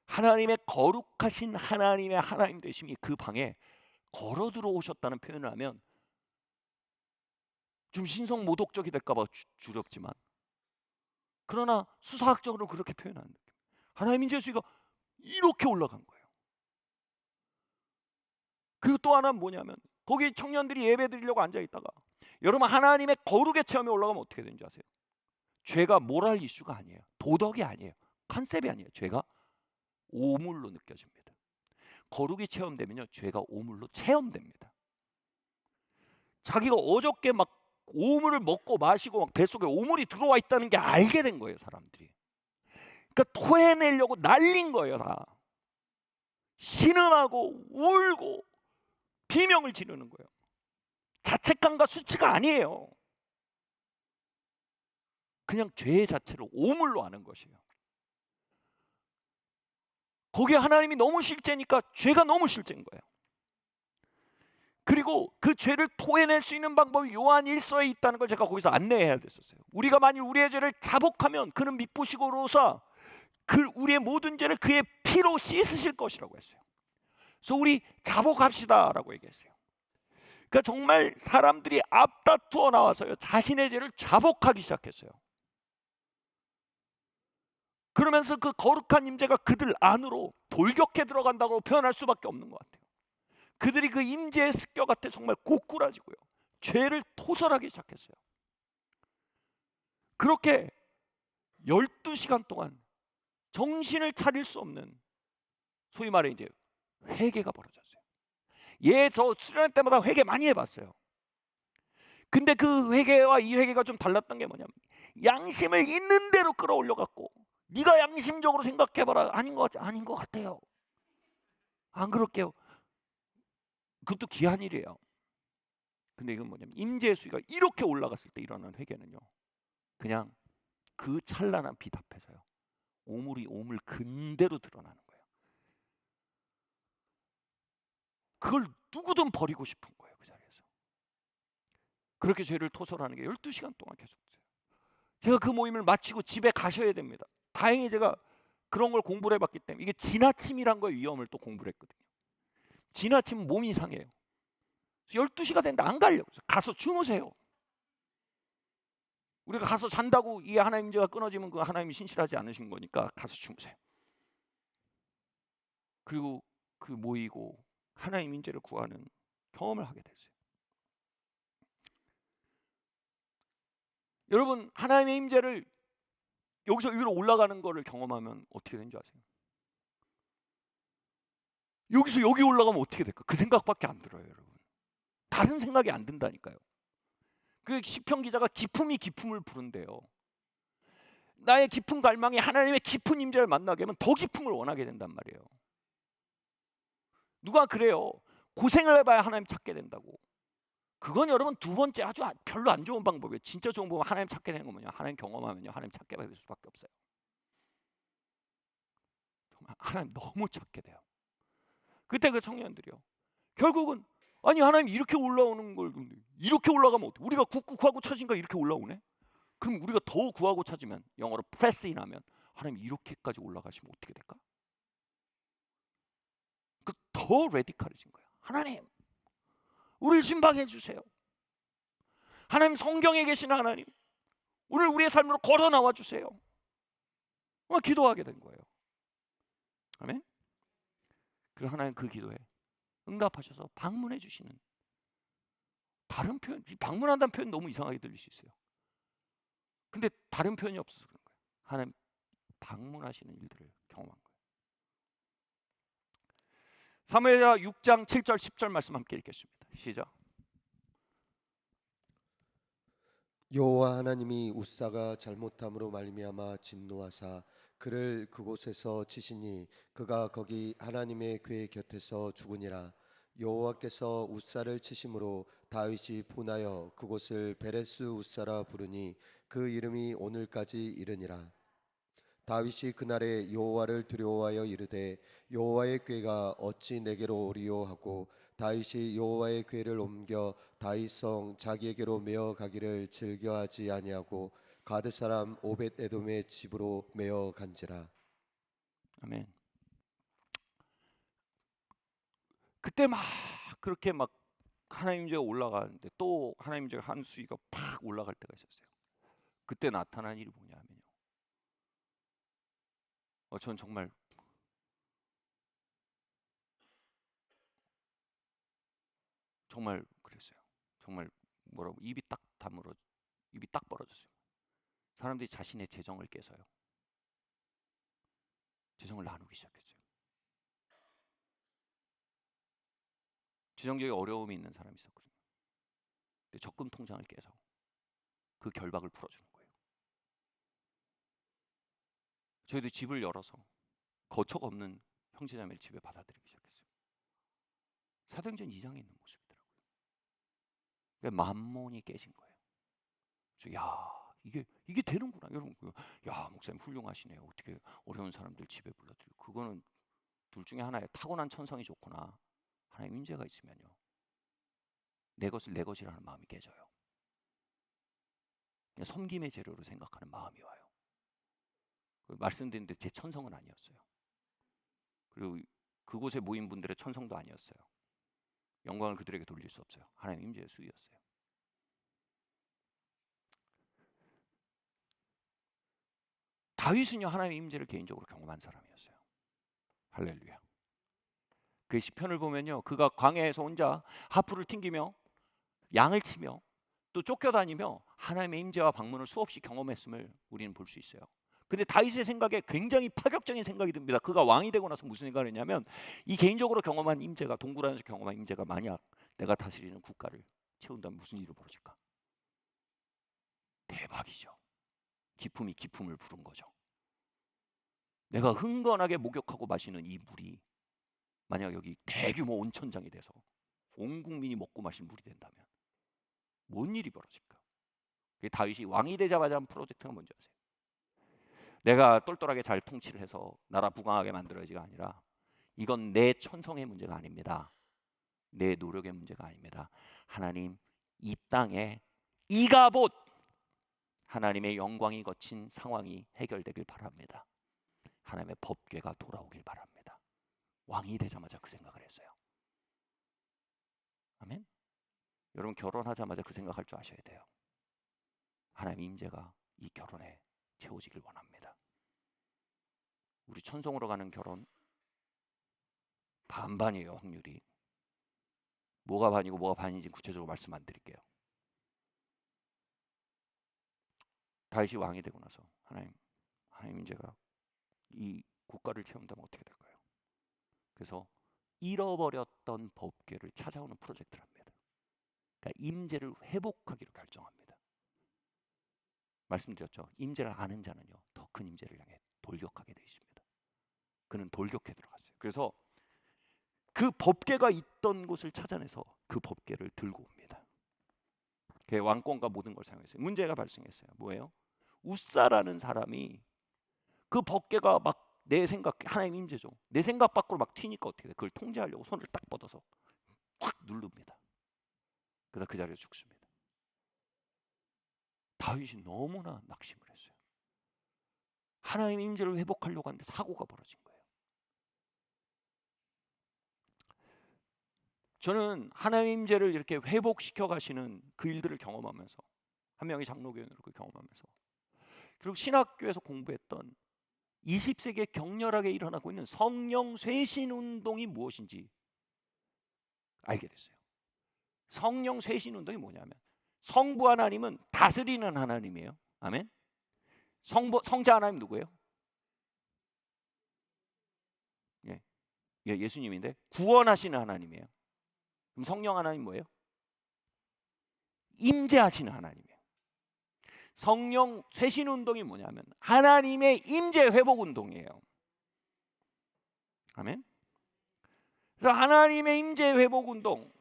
하나님의 거룩하신 하나님의 하나님 되심이 그 방에 걸어 들어오셨다는 표현을 하면 좀 신성모독적이 될까봐 두렵지만, 그러나 수사학적으로 그렇게 표현하는 느낌. 하나님 임재의 수위가 이렇게 올라간 거예요. 그리고 또 하나는 뭐냐면 거기 청년들이 예배 드리려고 앉아 있다가, 여러분 하나님의 거룩의 체험에 올라가면 어떻게 되는지 아세요? 죄가 모랄 이슈가 아니에요. 도덕이 아니에요. 컨셉이 아니에요. 죄가 오물로 느껴집니다. 거룩이 체험되면요, 죄가 오물로 체험됩니다. 자기가 어저께 막 오물을 먹고 마시고 막 뱃속에 오물이 들어와 있다는 게 알게 된 거예요, 사람들이. 그러니까 토해내려고 날린 거예요, 다. 신음하고 울고 비명을 지르는 거예요. 자책감과 수치가 아니에요. 그냥 죄 자체를 오물로 아는 것이에요. 거기에 하나님이 너무 실제니까 죄가 너무 실제인 거예요. 그리고 그 죄를 토해낼 수 있는 방법이 요한 1서에 있다는 걸 제가 거기서 안내해야 됐었어요. 우리가 만일 우리의 죄를 자복하면 그는 미쁘시고로서 그 우리의 모든 죄를 그의 피로 씻으실 것이라고 했어요. 그래서 우리 자복합시다라고 얘기했어요. 그러니까 정말 사람들이 앞다투어 나와서요, 자신의 죄를 자복하기 시작했어요. 그러면서 그 거룩한 임재가 그들 안으로 돌격해 들어간다고 표현할 수밖에 없는 것 같아요. 그들이 그 임재의 습격 같아 정말 고꾸라지고요, 죄를 토설하기 시작했어요. 그렇게 12시간 동안 정신을 차릴 수 없는, 소위 말해 이제 회개가 벌어졌어요. 저 수련회 때마다 회개 많이 해봤어요. 근데 그 회개와 이 회개가 좀 달랐던 게 뭐냐면, 양심을 있는 대로 끌어올려 갖고 네가 양심적으로 생각해봐라. 아닌 것 같아요. 안 그럴게요. 그것도 귀한 일이에요. 근데 이건 뭐냐면, 임재의 수위가 이렇게 올라갔을 때 일어나는 회개는요, 그냥 그 찬란한 빛 앞에서요, 오물이 오물 근대로 드러나는 거예요. 그걸 누구든 버리고 싶은 거예요, 그 자리에서. 그렇게 죄를 토설하는 게 12시간 동안 계속돼요. 제가 그 모임을 마치고 집에 가셔야 됩니다. 다행히 제가 그런 걸 공부를 해봤기 때문에, 이게 지나침이란 거의 위험을 또 공부를 했거든요. 지나치면 몸이 상해요. 12시가 됐는데 안 가려고. 가서 주무세요. 우리가 가서 잔다고 이 하나님 임재가 끊어지면 그 하나님이 신실하지 않으신 거니까 가서 주무세요. 그리고 그 모이고 하나님 임재를 구하는 경험을 하게 됐어요. 여러분, 하나님의 임재를 여기서 위로 올라가는 거를 경험하면 어떻게 되는 줄 아세요? 여기서 여기 올라가면 어떻게 될까? 그 생각밖에 안 들어요, 여러분. 다른 생각이 안 든다니까요. 그 시편 기자가 기품이 기품을 부른대요. 나의 깊은 갈망이 하나님의 깊은 임재를 만나게 하면 더 깊음을 원하게 된단 말이에요. 누가 그래요? 고생을 해봐야 하나님 찾게 된다고. 그건 여러분 두 번째 아주 별로 안 좋은 방법이에요. 진짜 좋은 방법은 하나님 찾게 되는 거면요, 하나님 경험하면요, 하나님 찾게 될 수밖에 없어요. 하나님 너무 찾게 돼요. 그때 그 청년들이요, 결국은 아니 하나님 이렇게 올라오는 걸 이렇게 올라가면 어떻게, 우리가 구하고 찾으니까 이렇게 올라오네. 그럼 우리가 더 구하고 찾으면, 영어로 프레스인하면, 하나님 이렇게까지 올라가시면 어떻게 될까? 그 더 레디컬해진 거야. 하나님 우리를 신방해 주세요. 하나님 성경에 계신 하나님, 오늘 우리의 삶으로 걸어 나와 주세요. 기도하게 된 거예요. 아멘. 그리고 하나님 그 기도에 응답하셔서 방문해 주시는, 다른 표현, 방문한다는 표현 너무 이상하게 들릴 수 있어요. 근데 다른 표현이 없어서 그런 거예요. 하나님 방문하시는 일들을 경험한 거예요. 사무엘하 6장 7절 10절 말씀 함께 읽겠습니다. 시작. 여호와 하나님이 우사가 잘못함으로 말미암아 진노하사 그를 그곳에서 치시니 그가 거기 하나님의 궤 곁에서 죽으니라. 여호와께서 우사를 치심으로 다윗이 분하여 그곳을 베레스 우사라 부르니 그 이름이 오늘까지 이르니라. 다윗이 그날에 여호와를 두려워하여 이르되 여호와의 궤가 어찌 내게로 오리요 하고 다윗이 여호와의 궤를 옮겨 다윗성 자기에게로 메어 가기를 즐겨하지 아니하고 가드 사람 오벳 에돔의 집으로 메어 간지라. 아멘. 그때 막 그렇게 막 하나님 임재가 올라가는데 또 하나님 임재가 한 수위가 팍 올라갈 때가 있었어요. 그때 나타난 일이 뭐냐면요, 전 정말 그랬어요. 정말 뭐라고 입이 딱 벌어졌어요. 사람들이 자신의 재정을 깨서요. 재정을 나누기 시작했어요. 재정적인 어려움이 있는 사람이 있었거든요. 근데 적금 통장을 깨서 그 결박을 풀어주는 거예요. 저희도 집을 열어서 거처가 없는 형제자매를 집에 받아들이기 시작했어요. 사도행전 2장에 있는 모습이더라고요. 그러니까 만몬이 깨진 거예요. 그래서 야, 이게 되는구나. 여러분, 야, 목사님 훌륭하시네요. 어떻게 어려운 사람들 집에 불러들이고. 그거는 둘 중에 하나예요. 타고난 천성이 좋구나. 하나님 임재가 있으면요, 내 것을 내 것이라는 마음이 깨져요. 그냥 섬김의 재료로 생각하는 마음이 와요. 말씀드렸는데 제 천성은 아니었어요. 그리고 그곳에 모인 분들의 천성도 아니었어요. 영광을 그들에게 돌릴 수 없어요. 하나님 임재의 수위였어요. 다윗은요, 하나님의 임재를 개인적으로 경험한 사람이었어요. 할렐루야. 그 시편을 보면요, 그가 광야에서 혼자 하프를 튕기며 양을 치며 또 쫓겨다니며 하나님의 임재와 방문을 수없이 경험했음을 우리는 볼 수 있어요. 근데 다윗의 생각에 굉장히 파격적인 생각이 듭니다. 그가 왕이 되고 나서 무슨 생각을 했냐면, 이 개인적으로 경험한 임재가, 동굴안에서 경험한 임재가 만약 내가 다스리는 국가를 채운다면 무슨 일이 벌어질까? 대박이죠. 기품이 기품을 부른 거죠. 내가 흥건하게 목욕하고 마시는 이 물이 만약 여기 대규모 온천장이 돼서 온 국민이 먹고 마실 물이 된다면 뭔 일이 벌어질까? 다윗이 왕이 되자마자 한 프로젝트가 뭔지 아세요? 내가 똘똘하게 잘 통치를 해서 나라 부강하게 만들어야지가 아니라, 이건 내 천성의 문제가 아닙니다. 내 노력의 문제가 아닙니다. 하나님, 이 땅에 이가봇 하나님의 영광이 거친 상황이 해결되길 바랍니다. 하나님의 법궤가 돌아오길 바랍니다. 왕이 되자마자 그 생각을 했어요. 아멘. 여러분, 결혼하자마자 그 생각할 줄 아셔야 돼요. 하나님의 임재가 이 결혼에 채워지길 원합니다. 우리 천성으로 가는 결혼 반반이에요, 확률이. 뭐가 반이고 뭐가 반인지 구체적으로 말씀 안 드릴게요. 다윗이 왕이 되고 나서 하나님 임재가 이 국가를 채운다면 어떻게 될까요? 그래서 잃어버렸던 법궤를 찾아오는 프로젝트를 합니다. 그러니까 임재를 회복하기로 결정합니다. 말씀드렸죠. 임재를 아는 자는요, 더 큰 임재를 향해 돌격하게 되어 있습니다. 그는 돌격해 들어갔어요. 그래서 그 법궤가 있던 곳을 찾아내서 그 법궤를 들고 옵니다. 그 왕권과 모든 걸 사용했어요. 문제가 발생했어요. 뭐예요? 우사라는 사람이 그 법궤가 막 내 생각, 하나님 임재죠, 내 생각 밖으로 막 튀니까 어떻게 돼? 그걸 통제하려고 손을 딱 뻗어서 확 누릅니다. 그러다 그 자리에 죽습니다. 다윗이 너무나 낙심을 했어요. 하나님의 임재를 회복하려고 하는데 사고가 벌어진 거예요. 저는 하나님의 임재를 이렇게 회복시켜 가시는 그 일들을 경험하면서, 한 명의 장로교인으로 그 경험하면서, 그리고 신학교에서 공부했던 20세기에 격렬하게 일어나고 있는 성령 쇄신 운동이 무엇인지 알게 됐어요. 성령 쇄신 운동이 뭐냐면, 성부 하나님은 다스리는 하나님이에요. 아멘. 성자 하나님 누구예요? 예수님인데 구원하시는 하나님이에요. 그럼 성령 하나님 뭐예요? 임재하시는 하나님이에요. 성령 쇄신 운동이 뭐냐면 하나님의 임재 회복 운동이에요. 아멘. 그래서 하나님의 임재 회복 운동,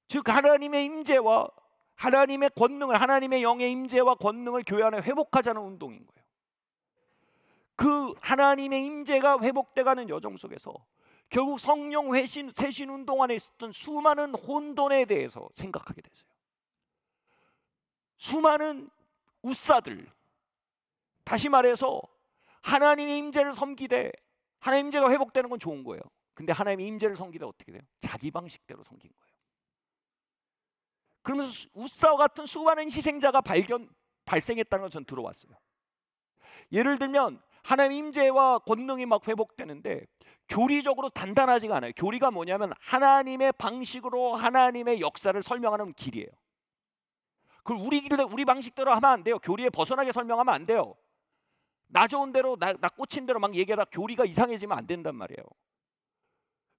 즉 하나님의 임재와 하나님의 권능을, 하나님의 영의 임재와 권능을 교회 안에 회복하자는 운동인 거예요. 그 하나님의 임재가 회복돼가는 여정 속에서 결국 성령 쇄신 운동 안에 있었던 수많은 혼돈에 대해서 생각하게 됐어요. 수많은 우사들, 다시 말해서 하나님의 임재를 섬기되 하나님의 임재가 회복되는 건 좋은 거예요. 근데 하나님의 임재를 섬기되 어떻게 돼요? 자기 방식대로 섬긴 거예요. 그러면서 우사와 같은 수많은 희생자가 발생했다는 걸 전 들어왔어요. 예를 들면 하나님의 임재와 권능이 막 회복되는데 교리적으로 단단하지가 않아요. 교리가 뭐냐면 하나님의 방식으로 하나님의 역사를 설명하는 길이에요. 그걸 우리 방식대로 하면 안 돼요. 교리에 벗어나게 설명하면 안 돼요. 나 좋은 대로 나 꽂힌 대로 막 얘기하다 교리가 이상해지면 안 된단 말이에요.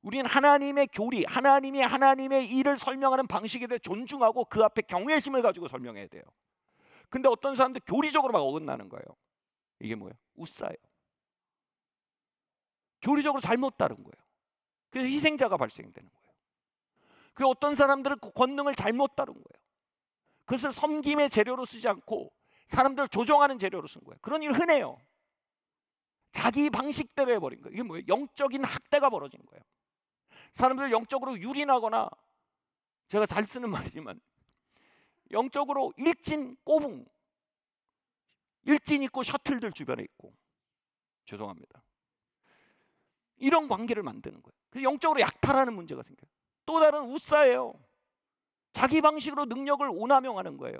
우리는 하나님의 교리, 하나님의 일을 설명하는 방식에 대해 존중하고 그 앞에 경외심을 가지고 설명해야 돼요. 근데 어떤 사람들 교리적으로 막 어긋나는 거예요. 이게 뭐예요? 우싸예요. 교리적으로 잘못 따른 거예요. 그래서 희생자가 발생되는 거예요. 그 어떤 사람들은 그 권능을 잘못 따른 거예요. 그것을 섬김의 재료로 쓰지 않고 사람들을 조종하는 재료로 쓴 거예요. 그런 일 흔해요. 자기 방식대로 해버린 거예요. 이게 뭐예요? 영적인 학대가 벌어진 거예요. 사람들 영적으로 유린하거나, 제가 잘 쓰는 말이지만 영적으로 일진 꼬붕, 일진 있고 셔틀들 주변에 있고, 죄송합니다, 이런 관계를 만드는 거예요. 그래서 영적으로 약탈하는 문제가 생겨요. 또 다른 우싸예요. 자기 방식으로 능력을 오남용하는 거예요.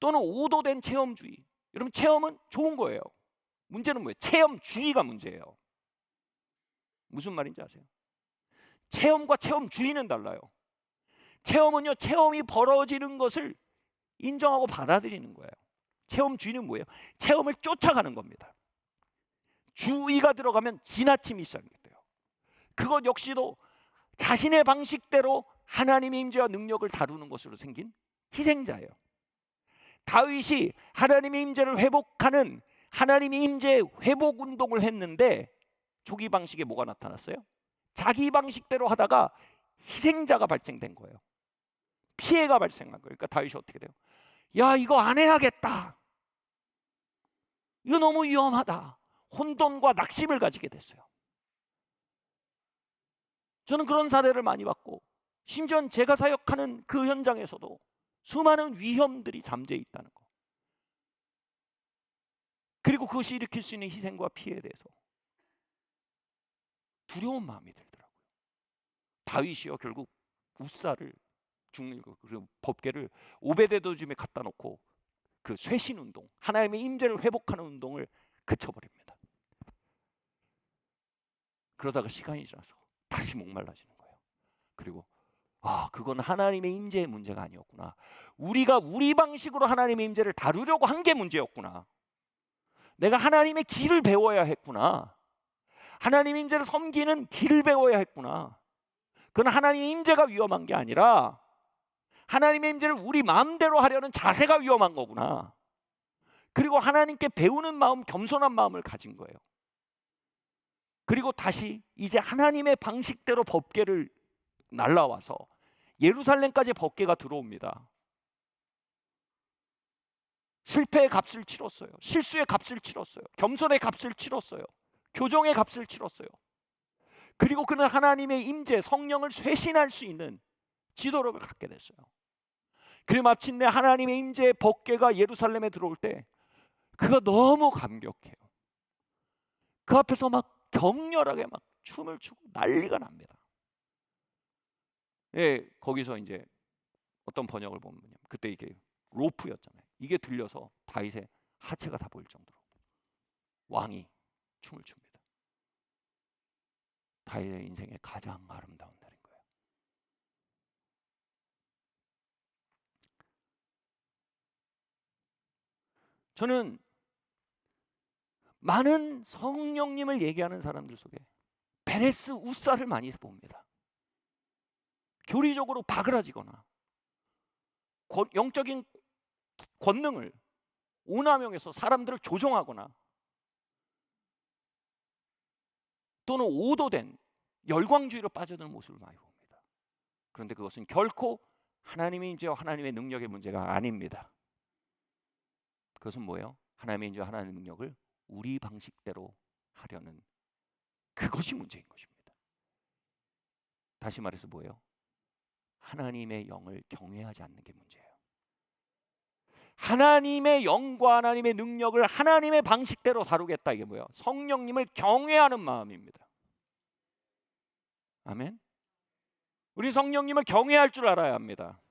또는 오도된 체험주의. 여러분, 체험은 좋은 거예요. 문제는 뭐예요? 체험주의가 문제예요. 무슨 말인지 아세요? 체험과 체험주의는 달라요. 체험은요, 체험이 벌어지는 것을 인정하고 받아들이는 거예요. 체험주의는 뭐예요? 체험을 쫓아가는 겁니다. 주의가 들어가면 지나침이 시작돼요. 그것 역시도 자신의 방식대로 하나님의 임재와 능력을 다루는 것으로 생긴 희생자예요. 다윗이 하나님의 임재를 회복하는 하나님의 임재 회복 운동을 했는데 초기 방식에 뭐가 나타났어요? 자기 방식대로 하다가 희생자가 발생된 거예요. 피해가 발생한 거예요. 그러니까 다윗이 어떻게 돼요? 야, 이거 안 해야겠다. 이거 너무 위험하다. 혼돈과 낙심을 가지게 됐어요. 저는 그런 사례를 많이 봤고, 심지어 제가 사역하는 그 현장에서도 수많은 위험들이 잠재해 있다는 거. 그리고 그것이 일으킬 수 있는 희생과 피해에 대해서 두려운 마음이 들더라고요. 다윗이요, 결국 우사를 죽는 그 법궤를 오베데도즘에 갖다 놓고 그 쇄신 운동, 하나님의 임재를 회복하는 운동을 그쳐버립니다. 그러다가 시간이 지나서 다시 목말라지는 거예요. 그리고 그건 하나님의 임재의 문제가 아니었구나. 우리가 우리 방식으로 하나님의 임재를 다루려고 한 게 문제였구나. 내가 하나님의 길을 배워야 했구나. 하나님의 임재를 섬기는 길을 배워야 했구나. 그건 하나님의 임재가 위험한 게 아니라 하나님의 임재를 우리 마음대로 하려는 자세가 위험한 거구나. 그리고 하나님께 배우는 마음, 겸손한 마음을 가진 거예요. 그리고 다시 이제 하나님의 방식대로 법궤를 날라와서 예루살렘까지 법궤가 들어옵니다. 실패의 값을 치렀어요. 실수의 값을 치렀어요. 겸손의 값을 치렀어요. 교정의 값을 치렀어요. 그리고 그는 하나님의 임재, 성령을 쇄신할 수 있는 지도력을 갖게 됐어요. 그리고 마침내 하나님의 임재의 법궤가 예루살렘에 들어올 때 그가 너무 감격해요. 그 앞에서 막 격렬하게 막 춤을 추고 난리가 납니다. 예, 거기서 이제 어떤 번역을 보면 그때 이게 로프였잖아요. 이게 들려서 다윗의 하체가 다 보일 정도로 왕이 춤을 춥니다. 다윗의 인생의 가장 아름다운 날인 거예요. 저는 많은 성령님을 얘기하는 사람들 속에 베레스 우사를 많이 봅니다. 교리적으로 바그라지거나 영적인 권능을 오남용해서 사람들을 조종하거나 또는 오도된 열광주의로 빠져드는 모습을 많이 봅니다. 그런데 그것은 결코 하나님의 임재와 하나님의 능력의 문제가 아닙니다. 그것은 뭐예요? 하나님의 임재와 하나님의 능력을 우리 방식대로 하려는 그것이 문제인 것입니다. 다시 말해서 뭐예요? 하나님의 영을 경외하지 않는 게 문제예요. 하나님의 영과 하나님의 능력을 하나님의 방식대로 다루겠다, 이게 뭐예요? 성령님을 경외하는 마음입니다. 아멘. 우리 성령님을 경외할 줄 알아야 합니다.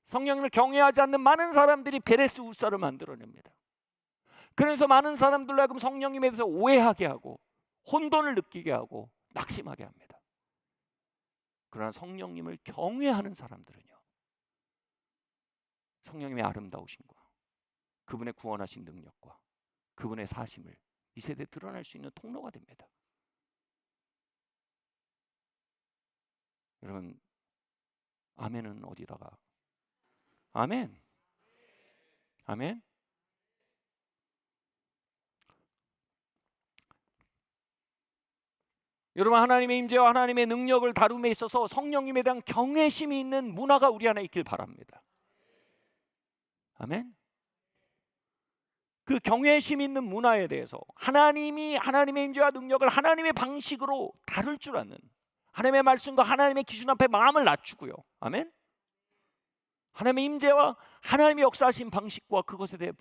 성령님을 경외하지 않는 많은 사람들이 베레스 우사를 만들어냅니다. 그래서 많은 사람들로 하여금 성령님에 대해서 오해하게 하고 혼돈을 느끼게 하고 낙심하게 합니다. 그러나 성령님을 경외하는 사람들은요, 성령님의 아름다우심과 그분의 구원하신 능력과 그분의 사심을 이 세대에 드러낼 수 있는 통로가 됩니다. 여러분, 아멘은 어디다가? 아멘. 아멘. 여러분, 하나님의 임재와 하나님의 능력을 다룸에 있어서 성령님에 대한 경외심이 있는 문화가 우리 안에 있길 바랍니다. 아멘. 그 경외심 있는 문화에 대해서 하나님이 하나님의 임재와 능력을 하나님의 방식으로 다룰 줄 아는, 하나님의 말씀과 하나님의 기준 앞에 마음을 낮추고요. 아멘. 하나님의 임재와 하나님의 역사하신 방식과 그것에 대해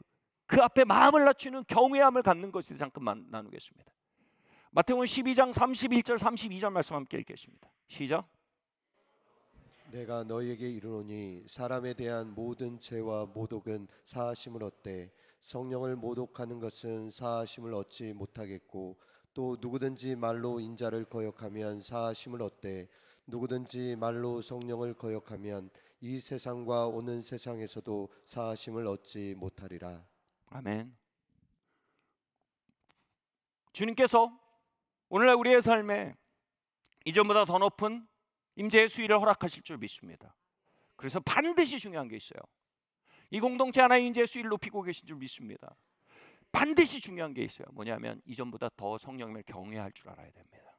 그 앞에 마음을 낮추는 경외함을 갖는 것에 대해 잠깐만 나누겠습니다. 마태복음 12장 31절 32절 말씀 함께 읽겠습니다. 시작. 내가 너희에게 이르노니 사람에 대한 모든 죄와 모독은 사하심을 얻되 성령을 모독하는 것은 사하심을 얻지 못하겠고 또 누구든지 말로 인자를 거역하면 사하심을 얻되 누구든지 말로 성령을 거역하면 이 세상과 오는 세상에서도 사하심을 얻지 못하리라. 아멘. 주님께서 오늘날 우리의 삶에 이전보다 더 높은 임재의 수위를 허락하실 줄 믿습니다. 그래서 반드시 중요한 게 있어요. 이 공동체 하나의 임재의 수위를 높이고 계신 줄 믿습니다. 반드시 중요한 게 있어요. 뭐냐면 이전보다 더 성령님을 경외할 줄 알아야 됩니다.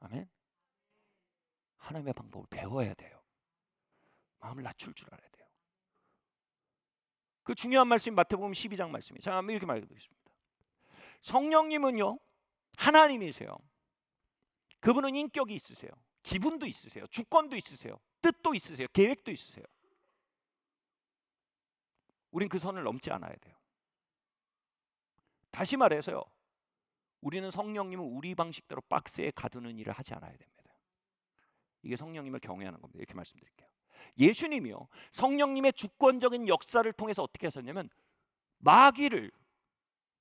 아멘. 하나님의 방법을 배워야 돼요. 마음을 낮출 줄 알아야 돼요. 그 중요한 말씀이 마태복음 12장 말씀이에요. 자, 한번 이렇게 말해보겠습니다. 성령님은요, 하나님이세요. 그분은 인격이 있으세요. 기분도 있으세요. 주권도 있으세요. 뜻도 있으세요. 계획도 있으세요. 우린 그 선을 넘지 않아야 돼요. 다시 말해서요, 우리는 성령님을 우리 방식대로 박스에 가두는 일을 하지 않아야 됩니다. 이게 성령님을 경외하는 겁니다. 이렇게 말씀드릴게요. 예수님이요, 성령님의 주권적인 역사를 통해서 어떻게 하셨냐면 마귀를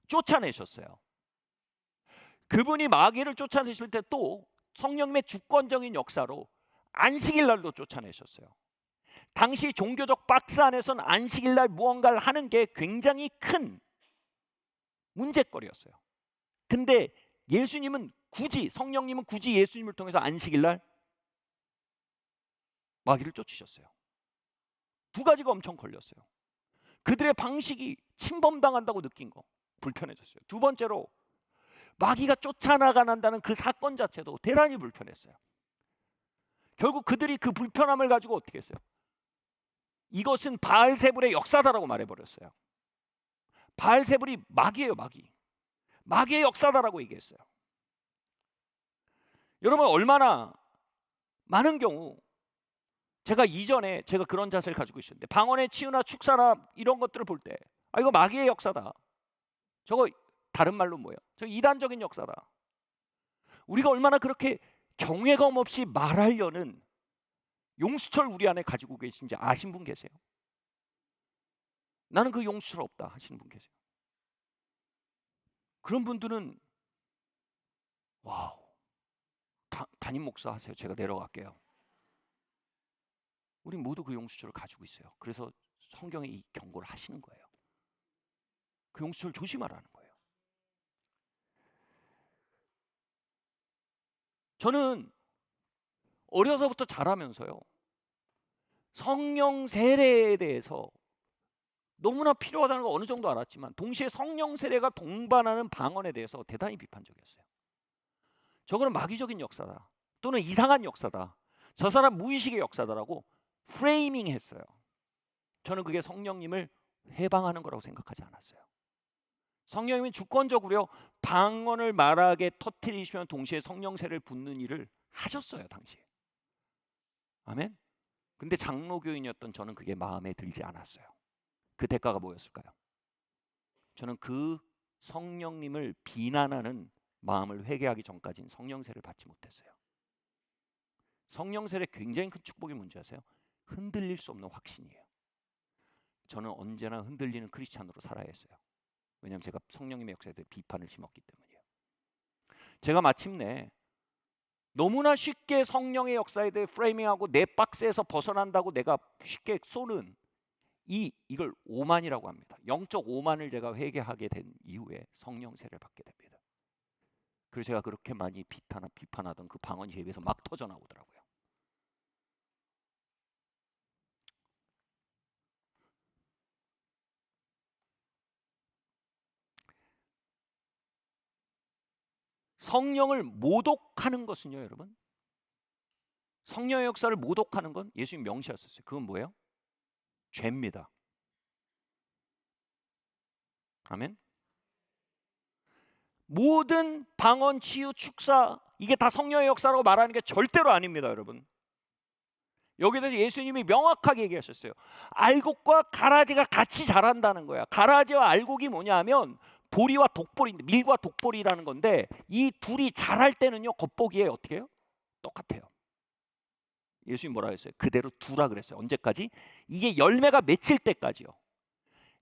쫓아내셨어요. 그분이 마귀를 쫓아내실 때 또 성령님의 주권적인 역사로 안식일 날도 쫓아내셨어요. 당시 종교적 박스 안에서는 안식일 날 무언가를 하는 게 굉장히 큰 문제거리였어요. 근데 예수님은 성령님은 굳이 예수님을 통해서 안식일 날 마귀를 쫓으셨어요. 두 가지가 엄청 걸렸어요. 그들의 방식이 침범당한다고 느낀 거 불편해졌어요. 두 번째로 마귀가 쫓아나간다는 그 사건 자체도 대단히 불편했어요. 결국 그들이 그 불편함을 가지고 어떻게 했어요? 이것은 바알세불의 역사다라고 말해버렸어요. 바알세불이 마귀예요, 마귀. 마귀의 역사다라고 얘기했어요. 여러분, 얼마나 많은 경우 제가 이전에 제가 그런 자세를 가지고 있었는데 방언의 치유나 축사나 이런 것들을 볼 때 이거 마귀의 역사다. 저거 다른 말로 뭐예요? 저 이단적인 역사다. 우리가 얼마나 그렇게 경외감 없이 말하려는 용수철 우리 안에 가지고 계신지 아신 분 계세요? 나는 그 용수철 없다 하시는 분 계세요? 그런 분들은 와우, 담임 목사 하세요. 제가 내려갈게요. 우리 모두 그 용수철을 가지고 있어요. 그래서 성경에 이 경고를 하시는 거예요. 그 용수철 조심하라는 거예요. 저는 어려서부터 자라면서요, 성령 세례에 대해서 너무나 필요하다는 거 어느 정도 알았지만 동시에 성령 세례가 동반하는 방언에 대해서 대단히 비판적이었어요. 저거는 마귀적인 역사다, 또는 이상한 역사다, 저 사람 무의식의 역사다라고 프레이밍 했어요. 저는 그게 성령님을 해방하는 거라고 생각하지 않았어요. 성령님은 주권적으로 방언을 말하게 터뜨리시면 동시에 성령 세례를 붓는 일을 하셨어요, 당시에. 아멘. 근데 장로교인이었던 저는 그게 마음에 들지 않았어요. 그 대가가 뭐였을까요? 저는 그 성령님을 비난하는 마음을 회개하기 전까지는 성령 세례를 받지 못했어요. 성령 세례 굉장히 큰 축복의 문제 아세요? 흔들릴 수 없는 확신이에요. 저는 언제나 흔들리는 크리스찬으로 살아야 했어요. 왜냐하면 제가 성령님의 역사에 대해 비판을 심었기 때문이에요. 제가 마침내 너무나 쉽게 성령의 역사에 대해 프레이밍하고 내 박스에서 벗어난다고 내가 쉽게 쏘는 이걸 오만이라고 합니다. 영적 오만을 제가 회개하게 된 이후에 성령 세례를 받게 됩니다. 그래서 제가 그렇게 많이 비판하던 그 방언이 제 입에서 막 터져 나오더라고요. 성령을 모독하는 것은요, 여러분, 성령의 역사를 모독하는 건 예수님 명시하셨어요. 그건 뭐예요? 죄입니다. 아멘. 모든 방언, 치유, 축사 이게 다 성령의 역사라고 말하는 게 절대로 아닙니다, 여러분. 여기에 대해서 예수님이 명확하게 얘기하셨어요. 알곡과 가라지가 같이 자란다는 거야. 가라지와 알곡이 뭐냐면 보리와 독보리인데, 밀과 독보리라는 건데, 이 둘이 자랄 때는요, 겉보기에 어떻게 해요? 똑같아요. 예수님 뭐라 했어요? 그대로 두라 그랬어요. 언제까지? 이게 열매가 맺힐 때까지요.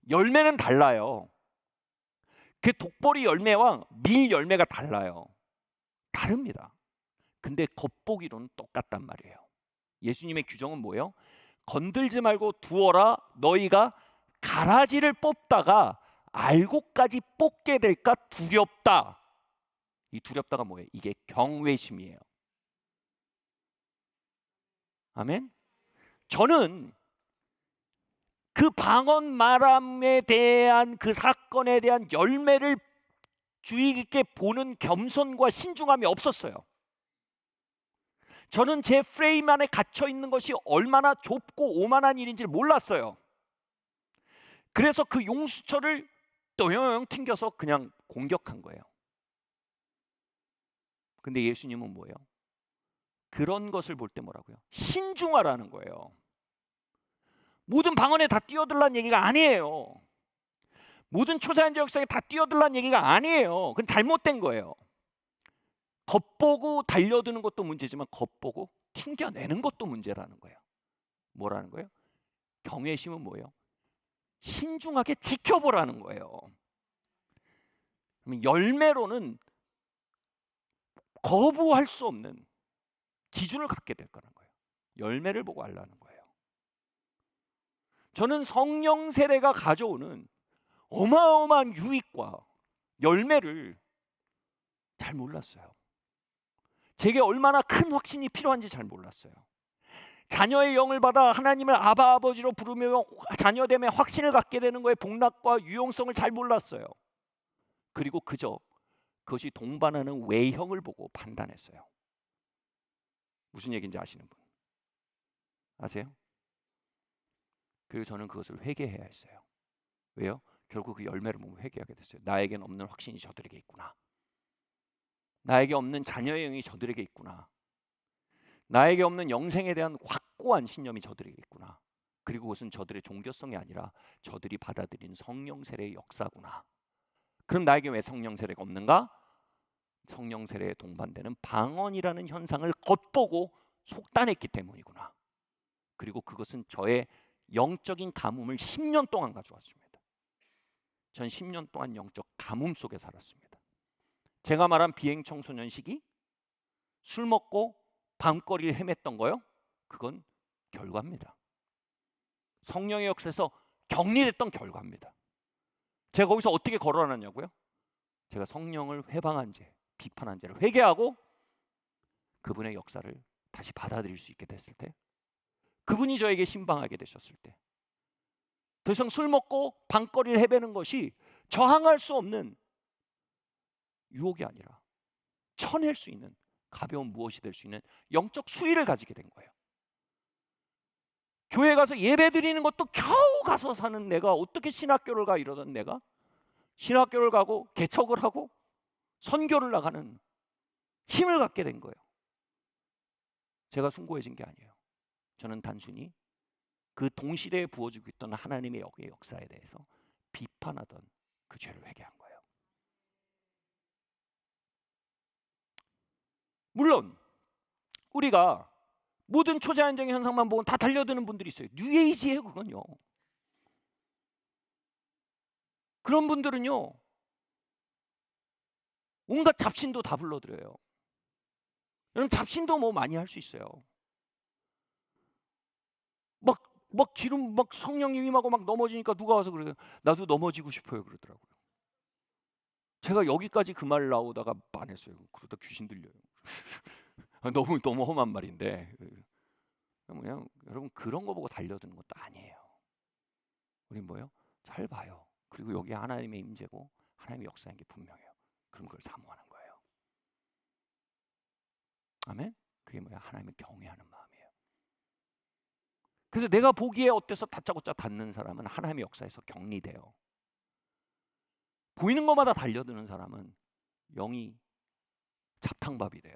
열매는 달라요. 그 독보리 열매와 밀 열매가 달라요. 다릅니다. 근데 겉보기로는 똑같단 말이에요. 예수님의 규정은 뭐예요? 건들지 말고 두어라. 너희가 가라지를 뽑다가 알곡까지 뽑게 될까 두렵다. 이 두렵다가 뭐예요? 이게 경외심이에요. 아멘. 저는 그 방언 말함에 대한 그 사건에 대한 열매를 주의 깊게 보는 겸손과 신중함이 없었어요. 저는 제 프레임 안에 갇혀 있는 것이 얼마나 좁고 오만한 일인지를 몰랐어요. 그래서 그 용수철을 또영영 튕겨서 그냥 공격한 거예요. 근데 예수님은 뭐예요? 그런 것을 볼 때 뭐라고요? 신중하라는 거예요. 모든 방언에 다 뛰어들란 얘기가 아니에요. 모든 초자연적 역사에 다 뛰어들란 얘기가 아니에요. 그건 잘못된 거예요. 겉보고 달려드는 것도 문제지만 겉보고 튕겨내는 것도 문제라는 거예요. 뭐라는 거예요? 경외심은 뭐예요? 신중하게 지켜보라는 거예요. 그러면 열매로는 거부할 수 없는 기준을 갖게 될 거라는 거예요. 열매를 보고 알라는 거예요. 저는 성령 세례가 가져오는 어마어마한 유익과 열매를 잘 몰랐어요. 제게 얼마나 큰 확신이 필요한지 잘 몰랐어요. 자녀의 영을 받아 하나님을 아바 아버지로 부르며 자녀됨에 확신을 갖게 되는 거에 복락과 유용성을 잘 몰랐어요. 그리고 그저 그것이 동반하는 외형을 보고 판단했어요. 무슨 얘기인지 아시는 분 아세요? 그리고 저는 그것을 회개해야 했어요. 왜요? 결국 그 열매를 보면 회개하게 됐어요. 나에겐 없는 확신이 저들에게 있구나. 나에게 없는 자녀의 영이 저들에게 있구나. 나에게 없는 영생에 대한 확고한 신념이 저들에게 있구나. 그리고 그것은 저들의 종교성이 아니라 저들이 받아들인 성령 세례의 역사구나. 그럼 나에게 왜 성령 세례가 없는가? 성령 세례에 동반되는 방언이라는 현상을 겉보고 속단했기 때문이구나. 그리고 그것은 저의 영적인 가뭄을 10년 동안 가져왔습니다. 전 10년 동안 영적 가뭄 속에 살았습니다. 제가 말한 비행 청소년 시기, 술 먹고 밤거리를 헤맸던 거요. 그건 결과입니다. 성령의 역사에서 격리됐던 결과입니다. 제가 거기서 어떻게 걸어놨냐고요? 제가 성령을 회방한 죄, 비판한 죄를 회개하고 그분의 역사를 다시 받아들일 수 있게 됐을 때, 그분이 저에게 신방하게 되셨을 때, 더 이상 술 먹고 밤거리를 헤매는 것이 저항할 수 없는 유혹이 아니라 쳐낼 수 있는 가벼운 무엇이 될 수 있는 영적 수위를 가지게 된 거예요. 교회 가서 예배 드리는 것도 겨우 가서 사는 내가 어떻게 신학교를 가 이러던 내가 신학교를 가고 개척을 하고 선교를 나가는 힘을 갖게 된 거예요. 제가 숭고해진 게 아니에요. 저는 단순히 그 동시대에 부어주고 있던 하나님의 역사에 대해서 비판하던 그 죄를 회개한 거예요. 물론 우리가 모든 초자연적인 현상만 보고 다 달려드는 분들이 있어요. 뉴에이지예요, 그건요. 그런 분들은요, 온갖 잡신도 다 불러들여요. 여러분 잡신도 뭐 많이 할 수 있어요. 막 기름 막 성령님 임하고 막 넘어지니까 누가 와서 그래요. 나도 넘어지고 싶어요 그러더라고요. 제가 여기까지 그 말 나오다가 반했어요. 그러다 귀신 들려요. 너무 험한 말인데 그냥 여러분 그런 거 보고 달려드는 것도 아니에요. 우린 뭐예요? 잘 봐요. 그리고 여기 하나님의 임재고 하나님의 역사인 게 분명해요. 그럼 그걸 사모하는 거예요. 아멘? 그게 뭐야? 하나님을 경외하는 마음이에요. 그래서 내가 보기에 어때서 다짜고짜 닿는 사람은 하나님의 역사에서 격리돼요. 보이는 것마다 달려드는 사람은 영이 잡탕밥이 돼요.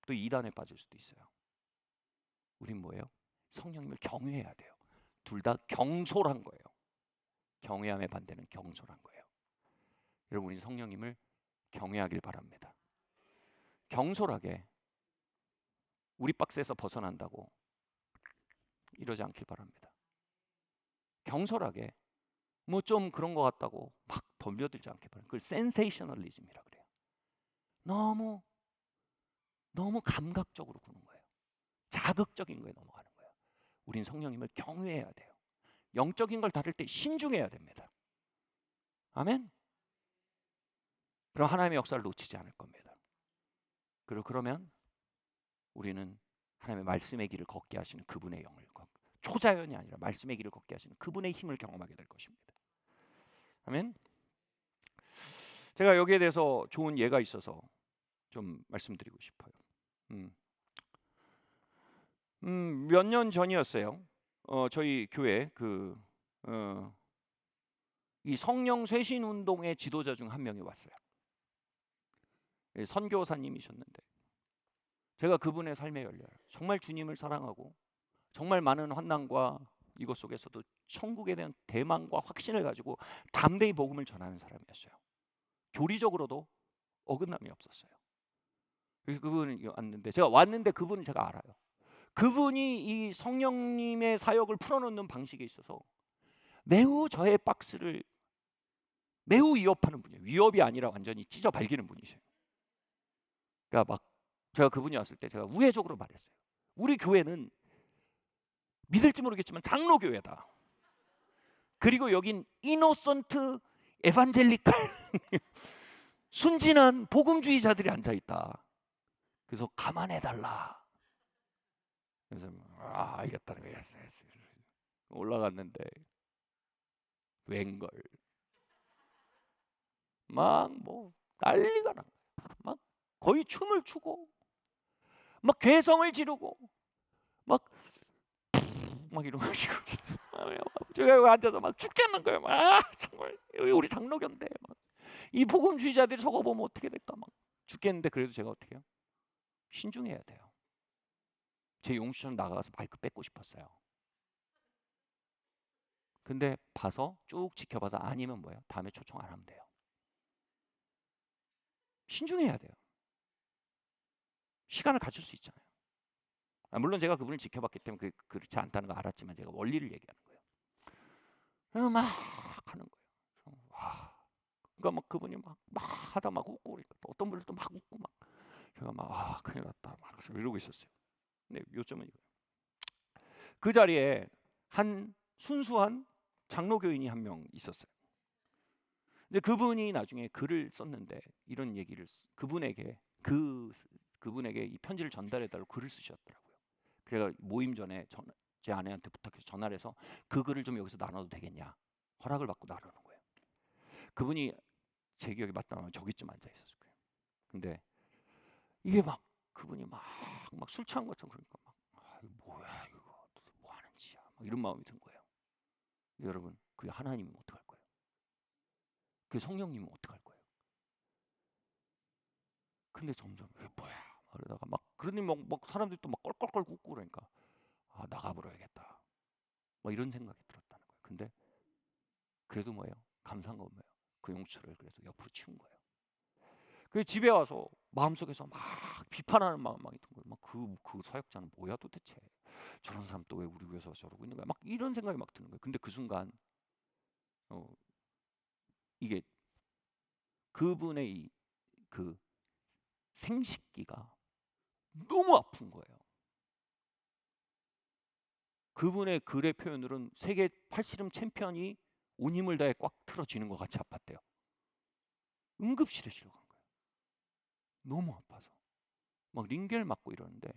또 이단에 빠질 수도 있어요. 우린 뭐예요? 성령님을 경외해야 돼요. 둘 다 경솔한 거예요. 경외함의 반대는 경솔한 거예요. 여러분 우리 성령님을 경외하길 바랍니다. 경솔하게 우리 박스에서 벗어난다고 이러지 않길 바랍니다. 경솔하게 뭐 좀 그런 것 같다고 막 덤벼들지 않길 바랍니다. 그걸 센세이셔널리즘이라 그래요. 너무 감각적으로 구는 거예요. 자극적인 거에 넘어가는 거예요. 우린 성령님을 경외해야 돼요. 영적인 걸 다룰 때 신중해야 됩니다. 아멘? 그럼 하나님의 역사를 놓치지 않을 겁니다. 그리고 그러면 우리는 하나님의 말씀의 길을 걷게 하시는 그분의 영을 초자연이 아니라 말씀의 길을 걷게 하시는 그분의 힘을 경험하게 될 것입니다. 아멘? 제가 여기에 대해서 좋은 예가 있어서 좀 말씀드리고 싶어요. 몇 년 전이었어요. 저희 교회 이 성령 쇄신 운동의 지도자 중 한 명이 왔어요. 선교사님이셨는데 제가 그분의 삶에 열려요. 정말 주님을 사랑하고 정말 많은 환난과 이것 속에서도 천국에 대한 대망과 확신을 가지고 담대히 복음을 전하는 사람이었어요. 교리적으로도 어긋남이 없었어요. 그래서 그분이 왔는데 제가 왔는데 그분을 제가 알아요. 그분이 이 성령님의 사역을 풀어놓는 방식에 있어서 매우 저의 박스를 매우 위협하는 분이에요. 위협이 아니라 완전히 찢어 발기는 분이세요. 그러니까 막 제가 그분이 왔을 때 제가 우회적으로 말했어요. 우리 교회는 믿을지 모르겠지만 장로교회다. 그리고 여긴 이노선트 에반젤리칼 순진한 복음주의자들이 앉아있다. 그래서 감안해달라. 그래서 알겠다는 거예요. 올라갔는데 웬걸 막 뭐 난리가 난 거야. 막 거의 춤을 추고 막 괴성을 지르고 막 이런 식으로 제가 여기 앉아서 막 죽겠는 거예요. 막 정말 여기 우리 장로교인데 이 복음주의자들이 저거 보면 어떻게 될까 막 죽겠는데 그래도 제가 어떻게 해요? 신중해야 돼요. 제 용수처럼 나가서 마이크 뺏고 싶었어요. 근데 봐서 쭉 지켜봐서 아니면 뭐예요? 다음에 초청 안 하면 돼요. 신중해야 돼요. 시간을 가질 수 있잖아요. 물론 제가 그분을 지켜봤기 때문에 그렇지 않다는 거 알았지만 제가 원리를 얘기하는 거예요. 막 하는 거예요. 와, 그러니까 막 그분이 막 하다 막 웃고 그러니까 또 어떤 분들도 막 웃고 막 제가 막 큰일 났다 막 이러고 있었어요. 근데 요점은 이거예요. 그 자리에 한 순수한 장로교인이 한 명 있었어요. 근데 그분이 나중에 글을 썼는데 이런 얘기를 그분에게 이 편지를 전달해달라고 글을 쓰셨더라고요. 그래서 모임 전에 제 아내한테 부탁해서 전화를 해서 그 글을 좀 여기서 나눠도 되겠냐 허락을 받고 나누는 거예요. 그분이 제 기억에 맞다면 저기쯤 앉아 있었을 거예요. 근데 이게 막 그분이 막 술 취한 것처럼 그러니까 막 뭐야 이거 뭐 하는 짓이야 막 이런 마음이 든 거예요. 여러분 그게 하나님이면 어떡할 거예요? 그게 성령님은 어떡할 거예요? 근데 점점 이게 뭐야 그러다가 막 그러니 막 사람들이 또 막 껄껄껄 웃고 그러니까 나가버려야겠다 뭐 이런 생각이 들었다는 거예요. 근데 그래도 뭐예요? 감사한 건 뭐예요? 그 용수를 그래서 옆으로 치운 거예요. 그 집에 와서 마음속에서 막 비판하는 마음이 든 거예요. 막 그 사역자는 뭐야 도대체? 저런 사람 또 왜 우리 교회에서 저러고 있는 거야? 막 이런 생각이 막 드는 거예요. 근데 그 순간 이게 그분의 그 생식기가 너무 아픈 거예요. 그분의 글의 표현으로는 세계 팔씨름 챔피언이 온 힘을 다해 꽉 틀어지는 것 같이 아팠대요. 응급실에 실려간 거예요. 너무 아파서 막 링겔 맞고 이러는데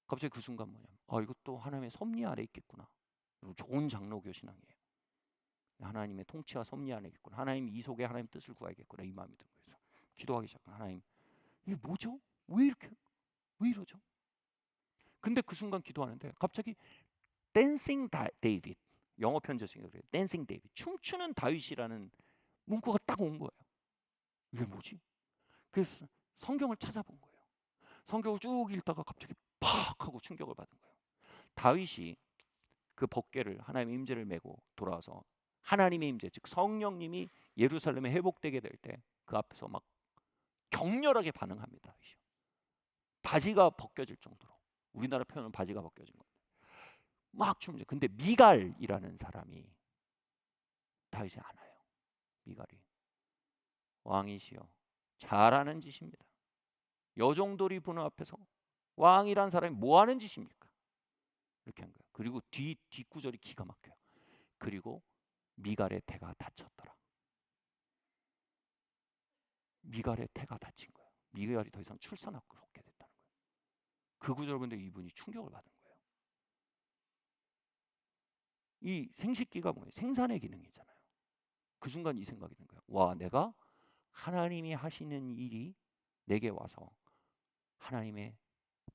갑자기 그 순간 뭐냐면 이것도 하나님의 섭리 아래 있겠구나. 좋은 장로교 신앙이에요. 하나님의 통치와 섭리 안에 있겠구나. 하나님 이 속에 하나님 뜻을 구하겠구나. 이 마음이 든 거예요. 기도하기 시작한 하나님 이게 뭐죠? 왜 이러죠? 근데 그 순간 기도하는데 갑자기 댄싱 데이빗 영어 편지에서 그래요. 댄싱 데이빗 춤추는 다윗이라는 문구가 딱 온 거예요. 이게 뭐지? 그래서 성경을 찾아본 거예요. 성경을 쭉 읽다가 갑자기 팍 하고 충격을 받은 거예요. 다윗이 그 법궤를 하나님의 임재를 메고 돌아와서 하나님의 임재 즉 성령님이 예루살렘에 회복되게 될 때 그 앞에서 막 격렬하게 반응합니다. 바지가 벗겨질 정도로 우리나라 표현은 바지가 벗겨진 겁니다. 막 춤을 근데 미갈이라는 사람이 다윗이 안아요. 미갈이 왕이시여 잘하는 짓입니다. 여종돌이 분의 앞에서 왕이란 사람이 뭐 하는 짓입니까? 이렇게 한 거예요. 그리고 뒷구절이 기가 막혀요. 그리고 미갈의 태가 다쳤더라. 미갈의 태가 다친 거예요. 미갈이 더 이상 출산할 수 없게 됐다는 거예요. 그 구절 근데 이분이 충격을 받은 거예요. 이 생식기가 뭐예요? 생산의 기능이잖아요. 그 순간 이 생각이 든 거예요. 와, 내가 하나님이 하시는 일이 내게 와서 하나님의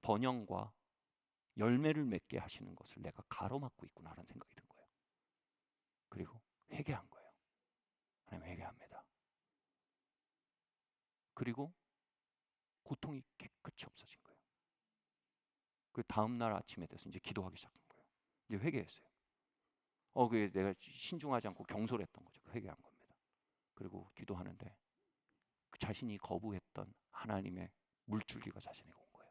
번영과 열매를 맺게 하시는 것을 내가 가로막고 있구나라는 생각이 든 거예요. 그리고 회개한 거예요. 하나님 회개합니다. 그리고 고통이 깨끗이 없어진 거예요. 그 다음 날 아침에 돼서 이제 기도하기 시작한 거예요. 이제 회개했어요. 그게 내가 신중하지 않고 경솔했던 거죠. 회개한 겁니다. 그리고 기도하는데 그 자신이 거부했던 하나님의 물줄기가 자신에게 온 거예요.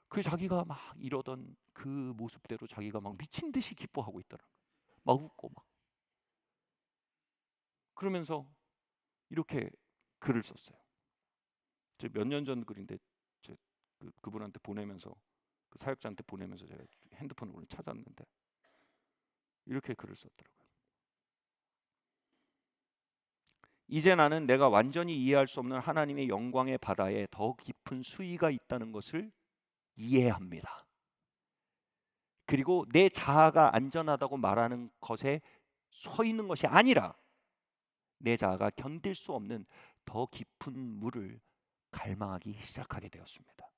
그 자기가 막 이러던 그 모습대로 자기가 막 미친 듯이 기뻐하고 있더라고요. 막 웃고 막. 그러면서 이렇게 글을 썼어요. 몇 년 전 글인데 그분한테 보내면서 그 사역자한테 보내면서 제가 핸드폰으로 찾았는데 이렇게 글을 썼더라고요. 이제 나는 내가 완전히 이해할 수 없는 하나님의 영광의 바다에 더 깊은 수위가 있다는 것을 이해합니다. 그리고 내 자아가 안전하다고 말하는 것에 서 있는 것이 아니라 내 자아가 견딜 수 없는 더 깊은 물을 갈망하기 시작하게 되었습니다.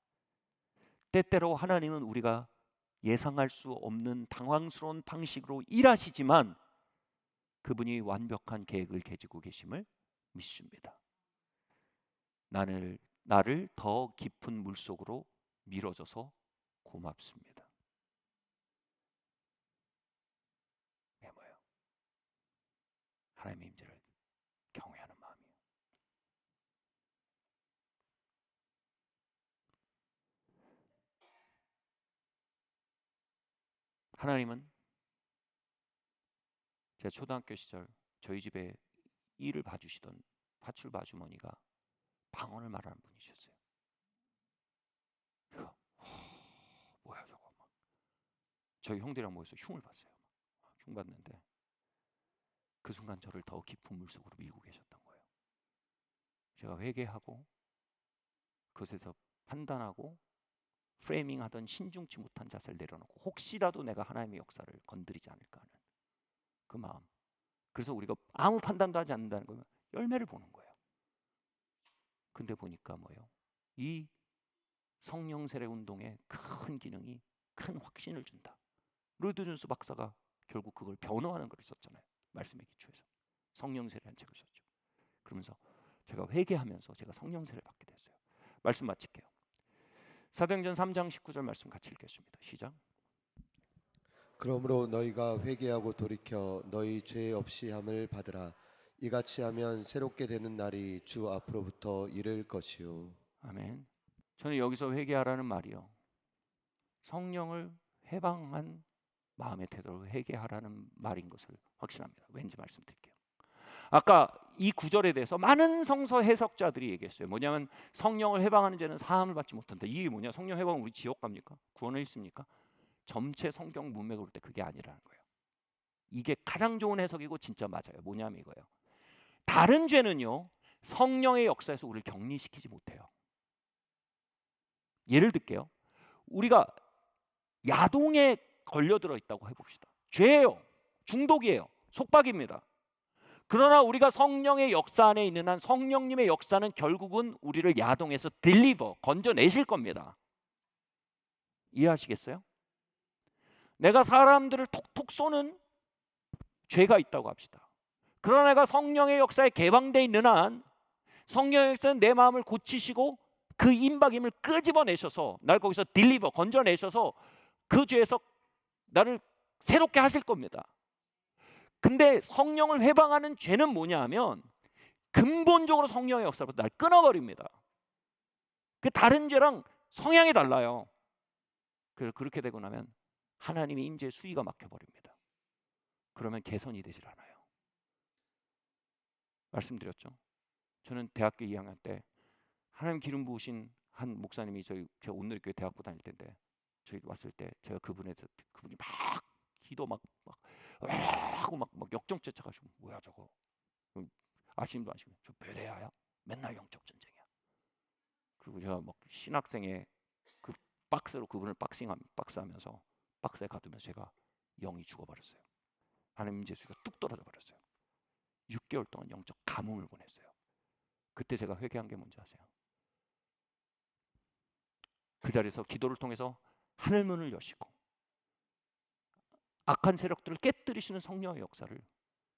때때로 하나님은 우리가 예상할 수 없는 당황스러운 방식으로 일하시지만 그분이 완벽한 계획을 가지고 계심을 믿습니다. 나를 더 깊은 물속으로 밀어줘서 고맙습니다. 이게 뭐예요? 하나님의 임재를 경외하는 마음이에요. 하나님은 제가 초등학교 시절 저희 집에 일을 봐주시던 파출부 아주머니가 방언을 말하는 분이셨어요. 뭐야 저거 막 저희 형들이랑 모여서 흉을 봤어요. 흉 봤는데 그 순간 저를 더 깊은 물속으로 밀고 계셨던 거예요. 제가 회개하고 그것에서 판단하고 프레이밍하던 신중치 못한 자세를 내려놓고 혹시라도 내가 하나님의 역사를 건드리지 않을까 하는 그 마음. 그래서 우리가 아무 판단도 하지 않는다는 거면 열매를 보는 거예요. 근데 보니까 뭐예요? 이 성령 세례 운동의 큰 기능이 큰 확신을 준다. 로이드 존스 박사가 결국 그걸 변호하는 글을 썼잖아요. 말씀의 기초에서 성령 세례라는 책을 썼죠. 그러면서 제가 회개하면서 제가 성령 세례를 받게 됐어요. 말씀 마칠게요. 사도행전 3장 19절 말씀 같이 읽겠습니다. 시작. 그러므로 너희가 회개하고 돌이켜 너희 죄 없이 함을 받으라. 이같이 하면 새롭게 되는 날이 주 앞으로부터 이를 것이요. 아멘. 저는 여기서 회개하라는 말이요. 성령을 해방한 마음의 태도로 회개하라는 말인 것을 확신합니다. 왠지 말씀드릴게요. 아까 이 구절에 대해서 많은 성서 해석자들이 얘기했어요. 뭐냐면 성령을 해방하는 자는 사함을 받지 못한다. 이게 뭐냐? 성령 해방은 우리 지옥 갑니까? 구원을 있습니까? 전체 성경 문맥을 볼 때 그게 아니라는 거예요. 이게 가장 좋은 해석이고 진짜 맞아요. 뭐냐면 이거예요. 다른 죄는요, 성령의 역사에서 우리를 격리시키지 못해요. 예를 들게요. 우리가 야동에 걸려들어 있다고 해봅시다. 죄예요. 중독이에요. 속박입니다. 그러나 우리가 성령의 역사 안에 있는 한 성령님의 역사는 결국은 우리를 야동에서 건져내실 겁니다. 이해하시겠어요? 내가 사람들을 톡톡 쏘는 죄가 있다고 합시다. 그러나 내가 성령의 역사에 개방되어 있는 한 성령의 역사는 내 마음을 고치시고 그 임박임을 끄집어내셔서 날 거기서 건져내셔서 그 죄에서 나를 새롭게 하실 겁니다. 근데 성령을 해방하는 죄는 뭐냐 하면 근본적으로 성령의 역사부터 날 끊어버립니다. 그 다른 죄랑 성향이 달라요. 그렇게 되고 나면 하나님의 임재의 수위가 막혀버립니다. 그러면 개선이 되질 않아요. 말씀드렸죠. 저는 대학교 2학년 때 하나님 기름 부으신 한 목사님이 제가 온누리교회 대학부 다닐 때인데 저희 왔을 때 제가 그분이 막 기도 막 하고 막 역정죄 쳐가지고 뭐야 저거 아시는 분 아시면 저 베레아야 맨날 영적 전쟁이야. 그리고 제가 막 신학생의 그 박스로 그분을 박스하면서 박스에 가두면서 제가 영이 죽어버렸어요. 하나님 임재수가 뚝 떨어져 버렸어요. 6개월 동안 영적 가뭄을 보냈어요. 그때 제가 회개한 게 뭔지 아세요? 그 자리에서 기도를 통해서 하늘문을 여시고 악한 세력들을 깨뜨리시는 성령의 역사를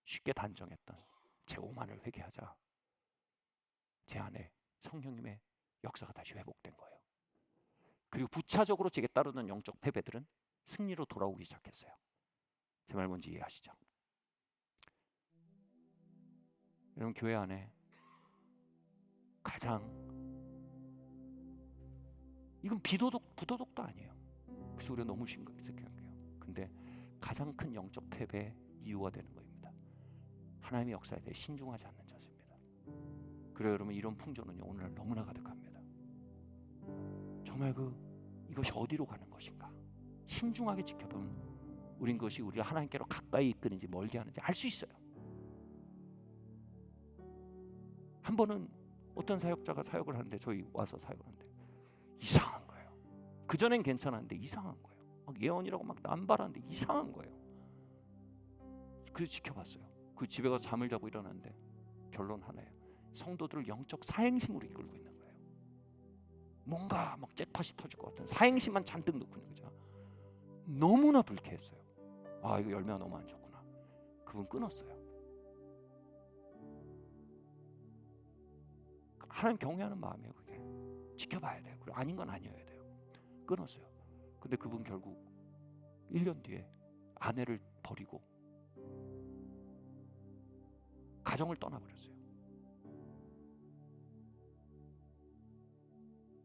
쉽게 단정했던 제 오만을 회개하자 제 안에 성령님의 역사가 다시 회복된 거예요. 그리고 부차적으로 제게 따르던 영적 패배들은 승리로 돌아오기 시작했어요. 제 말 뭔지 이해하시죠? 여러분 교회 안에 가장 이건 부도덕도 아니에요. 그래서 우리가 너무 심각해요. 근데 가장 큰 영적 패배의 이유가 되는 겁니다. 하나님의 역사에 대해 신중하지 않는 자세입니다. 그래요 여러분 이런 풍조는요 오늘날 너무나 가득합니다. 정말 이것이 어디로 가는 것인가 신중하게 지켜보면 우린 그것이 우리를 하나님께로 가까이 이끄는지 멀게 하는지 알 수 있어요. 한 번은 어떤 사역자가 사역을 하는데 저희 와서 사역을 하는데 이상한 거예요. 그전엔 괜찮았는데 이상한 거예요. 막 예언이라고 막 남발하는데 이상한 거예요. 그래서 지켜봤어요. 그 집에 가서 잠을 자고 일어났는데 결론 하나예요. 성도들을 영적 사행심으로 이끌고 있는 거예요. 뭔가 막 잭팟이 터질 것 같은 사행심만 잔뜩 넣고 있는 거죠. 너무나 불쾌했어요. 아 이거 열매가 너무 안 좋구나. 그분 끊었어요. 하나님 경외하는 마음이에요. 그게 지켜봐야 돼요. 그리고 아닌 건 아니어야 돼요. 끊었어요. 근데 그분 결국 1년 뒤에 아내를 버리고 가정을 떠나버렸어요.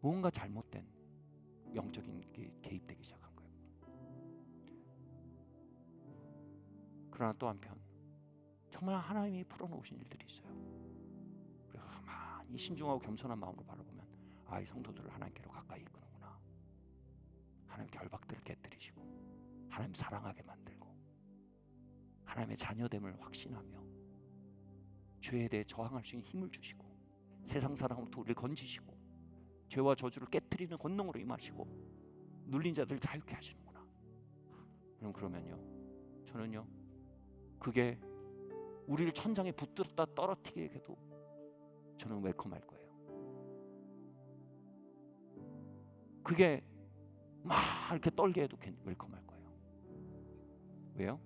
뭔가 잘못된 영적인 게 개입되기 시작한 거예요. 그러나 또 한편 정말 하나님이 풀어놓으신 일들이 있어요. 그래서 가만히 신중하고 겸손한 마음으로 바라보면 이 성도들을 하나님께로 가까이 이끄는구나. 하나님 결박들을 깨뜨리시고 하나님 사랑하게 만들고 하나님의 자녀됨을 확신하며 죄에 대해 저항할 수 있는 힘을 주시고 세상 사랑으로부터 우리를 건지시고 죄와 저주를 깨뜨리는 권능으로 임하시고 눌린 자들을 자유케 하시는구나. 그러면요 저는요 그게 우리를 천장에 붙들었다 떨어뜨리게 해도 저는 웰컴할 거예요. 그게 막 이렇게 떨게 해도 웰컴할 거예요. 왜요?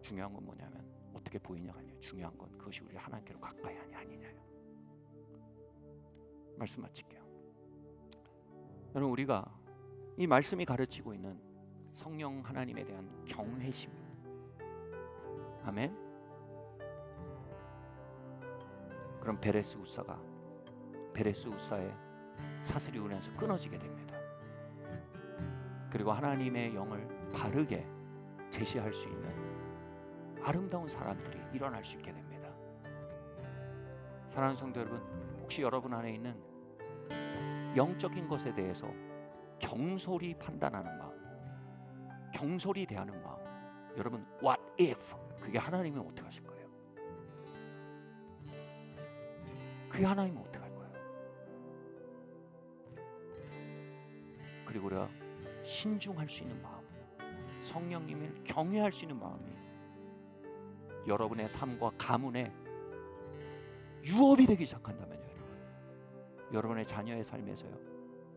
중요한 건 뭐냐면 어떻게 보이냐가 아니에요. 중요한 건 그것이 우리 하나님께로 가까이 하냐 아니냐예요. 말씀 마칠게요. 여러분 우리가 이 말씀이 가르치고 있는 성령 하나님에 대한 경외심, 아멘. 그럼 베레스 우사의 사슬이 우리에서 끊어지게 됩니다. 그리고 하나님의 영을 바르게 제시할 수 있는 아름다운 사람들이 일어날 수 있게 됩니다. 사랑하는 성도 여러분, 혹시 여러분 안에 있는 영적인 것에 대해서 경솔히 판단하는 마음, 경솔히 대하는 마음, 여러분 what if 그게 하나님이면 어떻게 하실 거예요? 그게 하나님은 어떻게 할 거예요? 그리고 우리가 신중할 수 있는 마음, 성령님을 경외할 수 있는 마음이 여러분의 삶과 가문에 유업이 되기 시작한다면요, 여러분의 자녀의 삶에서요,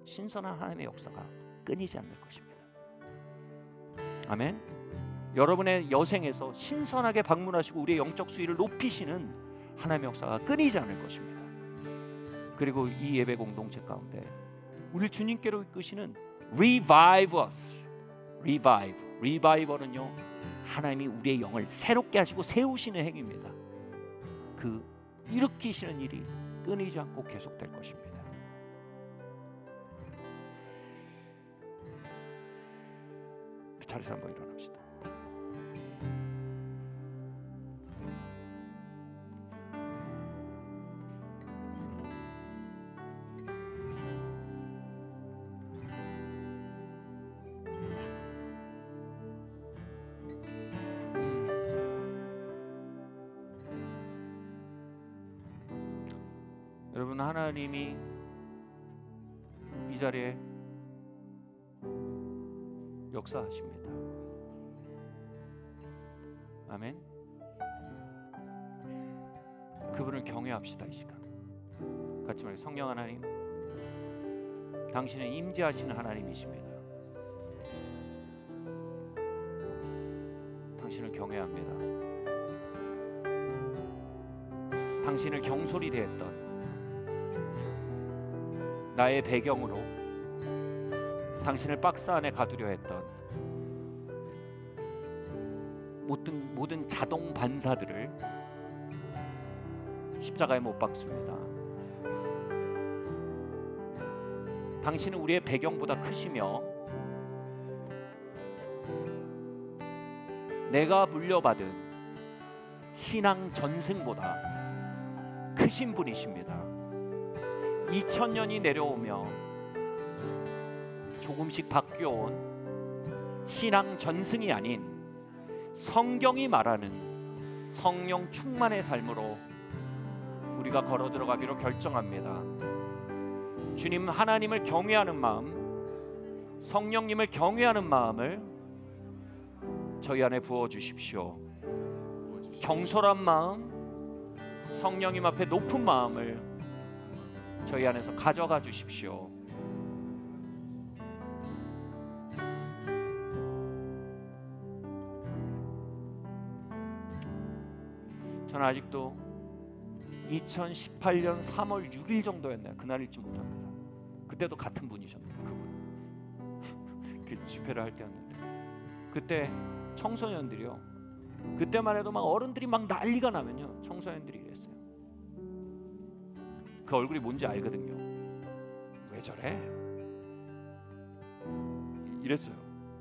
신선한 하나님의 역사가 끊이지 않을 것입니다. 아멘. 여러분의 여생에서 신선하게 방문하시고 우리의 영적 수위를 높이시는 하나님의 역사가 끊이지 않을 것입니다. 그리고 이 예배 공동체 가운데 우리를 주님께로 이끄시는 revive us, revival은요, 하나님이 우리의 영을 새롭게 하시고 세우시는 행위입니다. 그 일으키시는 일이 끊이지 않고 계속될 것입니다. 자리에서 한번 일어납시다. 여러분, 하나님이 이 자리에 역사하십니다. 아멘. 그분을 경외합시다. 이 시간 같이 말해. 성령 하나님, 당신은 임재하시는 하나님이십니다. 당신을 경외합니다. 당신을 경솔히 대했던 나의 배경으로 당신을 박스 안에 가두려 했던 모든 자동 반사들을 십자가에 못 박습니다. 당신은 우리의 배경보다 크시며 내가 물려받은 신앙 전승보다 크신 분이십니다. 2000년이 내려오며 조금씩 바뀌어온 신앙 전승이 아닌 성경이 말하는 성령 충만의 삶으로 우리가 걸어 들어가기로 결정합니다. 주님, 하나님을 경외하는 마음, 성령님을 경외하는 마음을 저희 안에 부어 주십시오. 경솔한 마음, 성령님 앞에 높은 마음을 저희 안에서 가져가 주십시오. 저는 아직도 2018년 3월 6일 정도였나요? 그날 잊지 못합니다. 그때도 같은 분이셨네요. 그분 그 집회를 할 때였는데, 그때 청소년들이요, 그때만 해도 막 어른들이 막 난리가 나면요, 청소년들이 이랬어요. 그 얼굴이 뭔지 알거든요. 왜 저래? 이랬어요.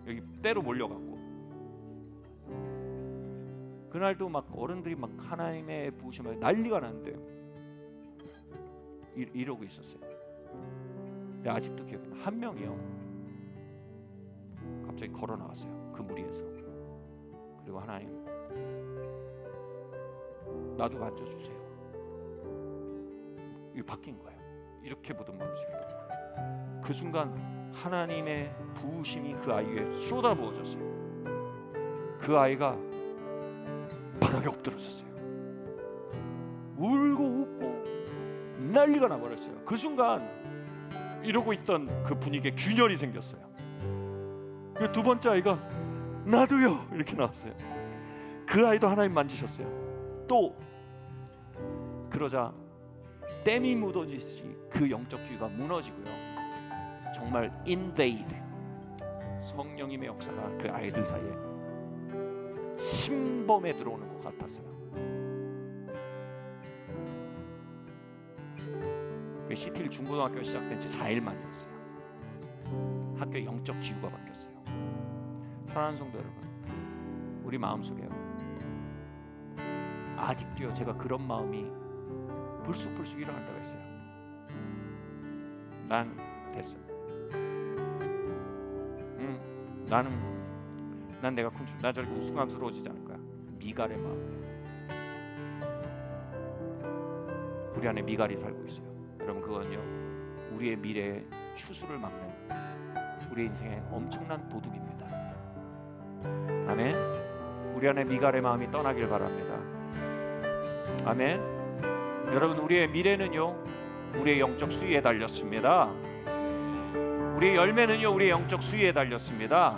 여기 때로 몰려갖고. 그날도 막 어른들이 막 하나님의 부으심에 난리가 났는데 이러고 있었어요. 근데 아직도 기억이 나. 한 명이요, 갑자기 걸어 나왔어요. 그 무리에서. 그리고 하나님, 나도 만져주세요. 이게 바뀐 거예요. 이렇게 묻은 마음속에. 그 순간 하나님의 부으심이 그 아이 위에 쏟아부어졌어요. 그 아이가 바닥에 엎드러졌어요. 울고 웃고 난리가 나버렸어요. 그 순간 이러고 있던 그 분위기에 균열이 생겼어요. 그 두 번째 아이가 나도요 이렇게 나왔어요. 그 아이도 하나님 만지셨어요. 또 그러자 댐이 묻어지듯이 그 영적 귀가 무너지고요, 정말 invade, 성령님의 역사가 그 아이들 사이에 침범해 들어오는 것 같았어요. 그 시틸 중고등학교 시작된 지 4일 만이었어요. 학교의 영적 기후가 바뀌었어요. 사랑하는 성도 여러분, 우리 마음속에요, 아직도요, 제가 그런 마음이 불쑥불쑥 일어날 때가 있어요. 난 됐어. 난 내가 컨트롤, 나 저렇게 우스꽝스러워지지 않을 거야. 미갈의 마음이에요. 우리 안에 미갈이 살고 있어요. 여러분, 그건요, 우리의 미래의 추수를 막는 우리 인생의 엄청난 도둑입니다. 아멘. 우리 안에 미갈의 마음이 떠나길 바랍니다. 아멘. 여러분, 우리의 미래는요, 우리의 영적 수위에 달렸습니다. 우리의 열매는요, 우리의 영적 수위에 달렸습니다.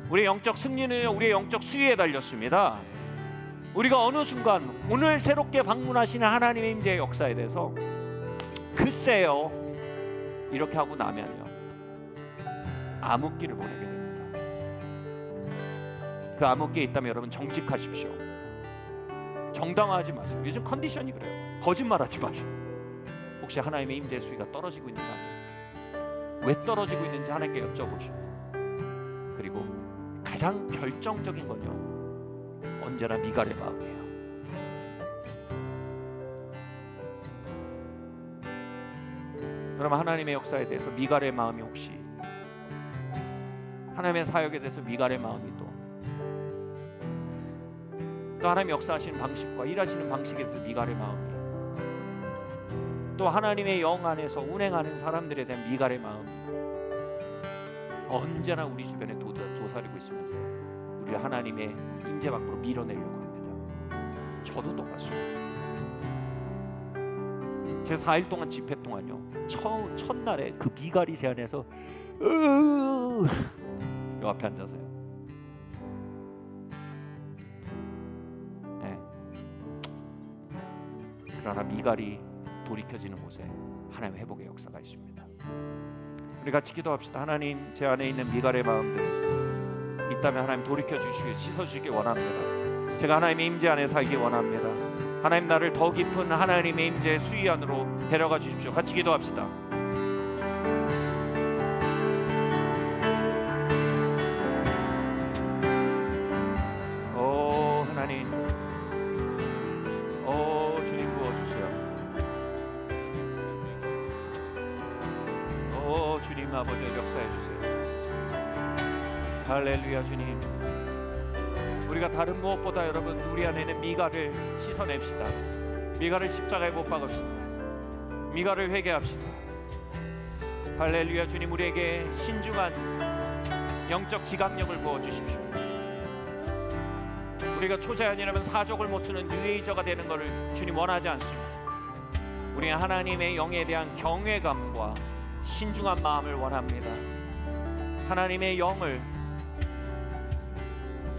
우리의 영적 승리는요, 우리의 영적 수위에 달렸습니다. 우리가 어느 순간 오늘 새롭게 방문하시는 하나님의 임재의 역사에 대해서 글쎄요 이렇게 하고 나면요 암흑기를 보내게 됩니다. 그 암흑기에 있다면 여러분 정직하십시오. 정당화하지 마세요. 요즘 컨디션이 그래요. 거짓말하지 마세요. 혹시 하나님의 임재의 수위가 떨어지고 있는가? 왜 떨어지고 있는지 하나님께 여쭤보시고, 그리고 가장 결정적인 건요, 언제나 미갈의 마음이에요. 여러분, 하나님의 역사에 대해서 미갈의 마음이, 혹시 하나님의 사역에 대해서 미갈의 마음이 또 하나님의 역사하시는 방식과 일하시는 방식에 대해서 미갈의 마음이, 또 하나님의 영 안에서 운행하는 사람들에 대한 미갈의 마음이 언제나 우리 주변에 도사리고 있으면서 우리를 하나님의 임재 밖으로 밀어내려고 합니다. 저도 똑같습니다. 제 4일 동안 집회 동안요, 첫날에 그 미갈이 제 안에서 요 앞에 앉아서요, 네. 그러나 미갈이 돌이켜지는 곳에 하나님의 회복의 역사가 있습니다. 우리 같이 기도합시다. 하나님, 제 안에 있는 미갈의 마음들 있다면 하나님 돌이켜 주시고 씻어 주시기 원합니다. 제가 하나님의 임재 안에 살기 원합니다. 하나님, 나를 더 깊은 하나님의 임재의 수위 안으로 데려가 주십시오. 같이 기도합시다. 오 하나님, 오 주님 부어주세요. 오 주님 아버지 역사해 주세요. 할렐루야. 주님, 우리가 다른 무엇보다 여러분 우리 안에 있는 미갈을 씻어냅시다. 미갈을 십자가에 못 박읍시다. 미갈을 회개합시다. 할렐루야. 주님, 우리에게 신중한 영적 지각력을 부어주십시오. 우리가 초자연이라면 사족을 못 쓰는 뉴에이저가 되는 것을 주님 원하지 않습니다. 우리는 하나님의 영에 대한 경외감과 신중한 마음을 원합니다. 하나님의 영을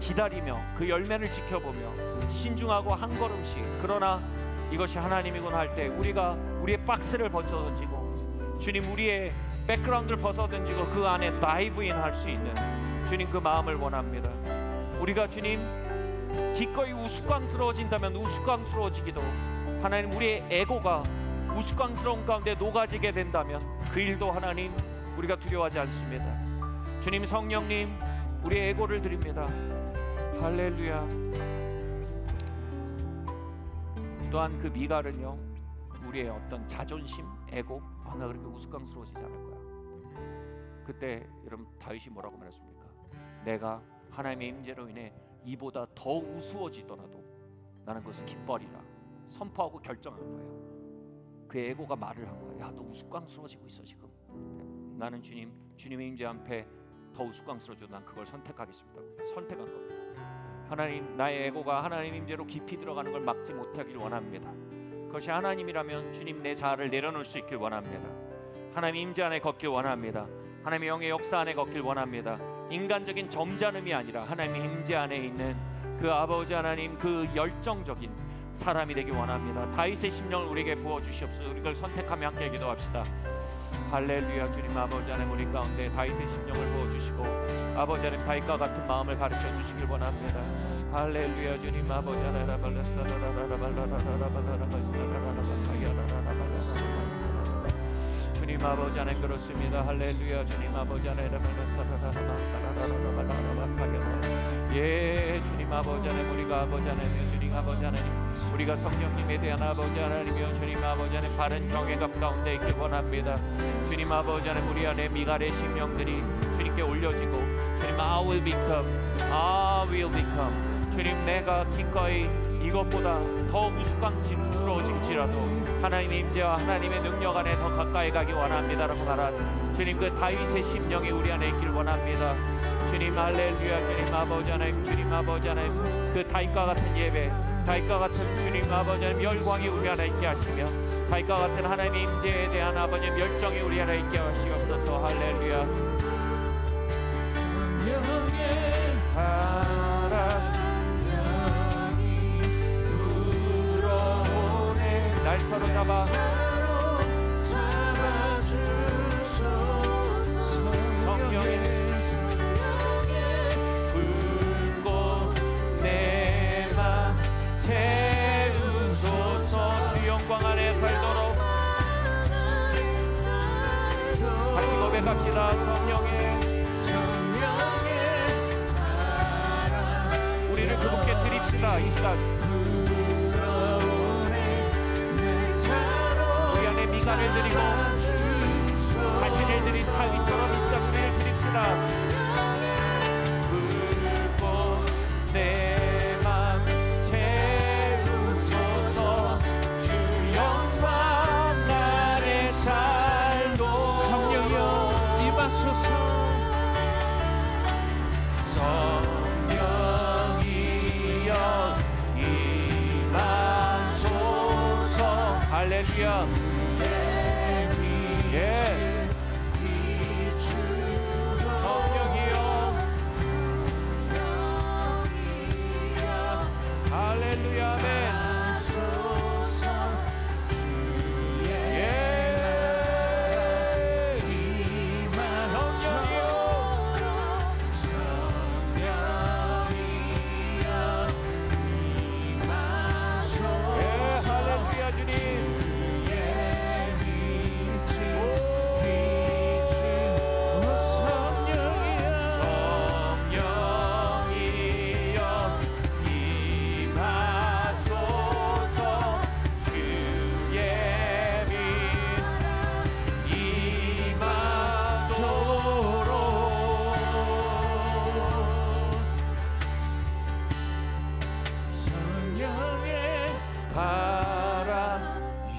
기다리며 그 열매를 지켜보며 신중하고 한 걸음씩, 그러나 이것이 하나님이구나 할 때 우리가 우리의 박스를 벗어던지고 주님 우리의 백그라운드를 벗어던지고 그 안에 다이브인 할 수 있는 주님 그 마음을 원합니다. 우리가 주님 기꺼이 우스꽝스러워진다면 우스꽝스러워지기도, 하나님 우리의 에고가 우스꽝스러운 가운데 녹아지게 된다면 그 일도 하나님 우리가 두려워하지 않습니다. 주님, 성령님, 우리의 에고를 드립니다. 할렐루야. 또한 그 미갈은요, 우리의 어떤 자존심, 에고, 나 그렇게 우스꽝스러워지지 않을 거야. 그때 여러분 다윗이 뭐라고 말했습니까? 내가 하나님의 임재로 인해 이보다 더 우스워지더라도 나는 그것을 기뻐하리라 선포하고 결정한 거예요. 그 에고가 말을 한 거야. 야, 너 우스꽝스러워지고 있어 지금. 나는 주님의 임재 앞에 더 우스꽝스러워져도 난 그걸 선택하겠습니다. 선택한 겁니다. 하나님, 나의 에고가 하나님 임재로 깊이 들어가는 걸 막지 못하길 원합니다. 그것이 하나님이라면 주님 내 자아를 내려놓을 수 있길 원합니다. 하나님 임재 안에 걷길 원합니다. 하나님의 영의 역사 안에 걷길 원합니다. 인간적인 점잖음이 아니라 하나님의 임재 안에 있는 그 아버지 하나님 그 열정적인 사람이 되길 원합니다. 다윗의 심령을 우리에게 부어주시옵소서. 우리를 선택하며 함께 기도합시다. 할렐루야. 주님 아버지 하나님, 우리 가운데 다윗의 심령을 부어주시고 아버지 하나님 다윗과 같은 마음을 가르쳐 주시길 원합니다. 할렐루야. 주님 아버지 하나님, 주님 주님 아버지 하나님 그렇습니다. 할렐루야. 주님 아버지 하나님 예 주님 아버지 하나님 우리가 아버지 하나님 주님 아버지 하나님 우리가 성령님에 대한 아버지 하나님이여 주님 아버지 하나님 바른 경외감 가운데 있길 원합니다. 주님 아버지 하나님 우리 안에 미갈의 심령들이 주님께 올려지고 주님 I will become 주님 내가 기꺼이 이것보다 더 우스꽝스러워질지라도 하나님의 임재와 하나님의 능력 안에 더 가까이 가기 원합니다라고 말한 주님 그 다윗의 심령이 우리 안에 있길 원합니다. 주님 할렐루야. 주님 아버지 하나님 주님 아버지 하나님 그 다윗과 같은 예배 다윗과 같은 주님 아버지 하나님 열광이 우리 안에 있게 하시며 다윗과 같은 하나님의 임재에 대한 아버지의 열정이 우리 안에 있게 하시옵소서. 할렐루야. 성령의 바람 날 사로잡아 성령의 불꽃 내 맘 채우소서. 주 영광 안에 살도록 같이 고백합시다. 성령의 우리를 그분께 드립시다. 이 시간 미간을 드리고 자신을 드린 다윗처럼 이 시간 우리를 드립시다. 불꽃 내 맘 채우소서. 주 영광 나의 살도 성령이여 임하소서. 성령이여 임하소서. 할렐루야. 성령이여 할렐루야. 아멘.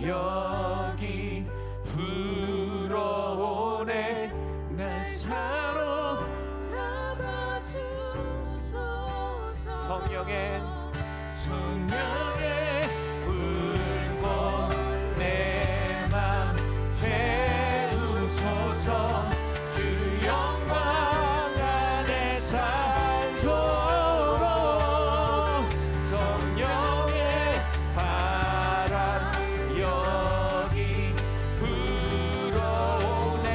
여기 불어오네. 날 사로잡아주소서. 성령의 불꽃 내 맘 채우소서. 주 영광 안에 살도록 성령의 바람 여기 불어오네.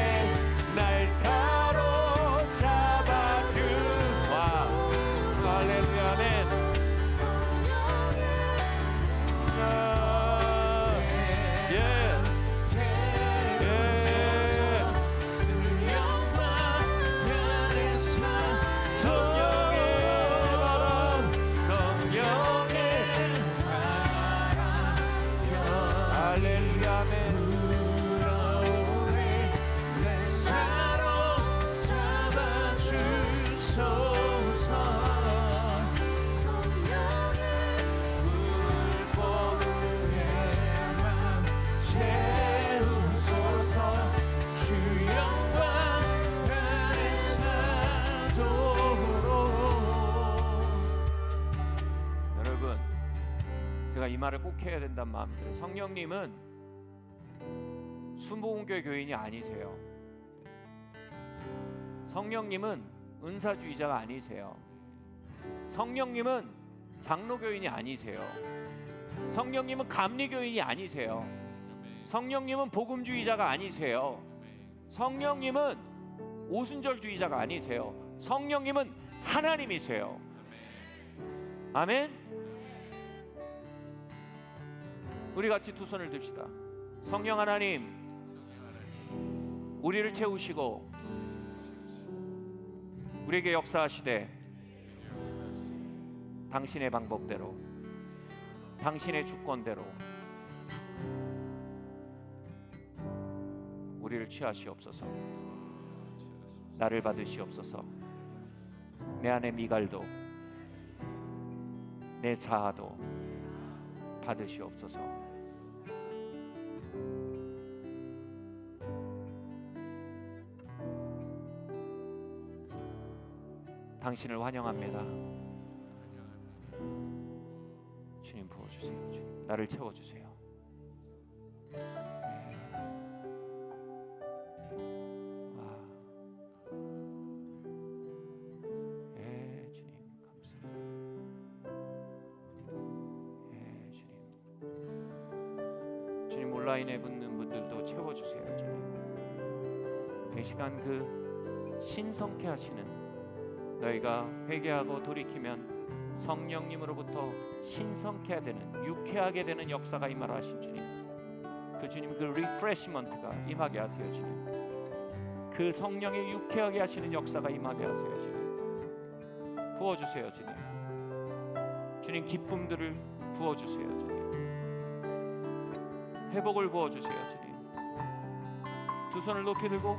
날 사로잡아주. 와 할렐루야. 아멘. 이 말을 꼭 해야 된다는 마음이 들어요. 성령님은 순복음교회 교인이 아니세요. 성령님은 은사주의자가 아니세요. 성령님은 장로교인이 아니세요. 성령님은 감리교인이 아니세요. 성령님은 복음주의자가 아니세요. 성령님은 오순절주의자가 아니세요. 성령님은 하나님이세요. 아멘. 우리 같이 두 손을 듭시다. 성령 하나님, 우리를 채우시고 우리에게 역사하시되 당신의 방법대로 당신의 주권대로 우리를 취하시옵소서. 나를 받으시옵소서. 내 안의 미갈도 내 자아도 받으시옵소서. 당신을 환영합니다. 주님 부어주세요. 주님 나를 채워주세요. 온라인에 붙는 분들도 채워주세요. 주님 이 시간 그 신성케 하시는 너희가 회개하고 돌이키면 성령님으로부터 신성케 되는 유쾌하게 되는 역사가 임하라 하신 주님, 그 주님 그 리프레시먼트가 임하게 하세요. 주님 그 성령의 유쾌하게 하시는 역사가 임하게 하세요. 주님 부어주세요. 주님 주님 기쁨들을 부어주세요. 주님 회복을 부어주세요. 주님 두 손을 높이 들고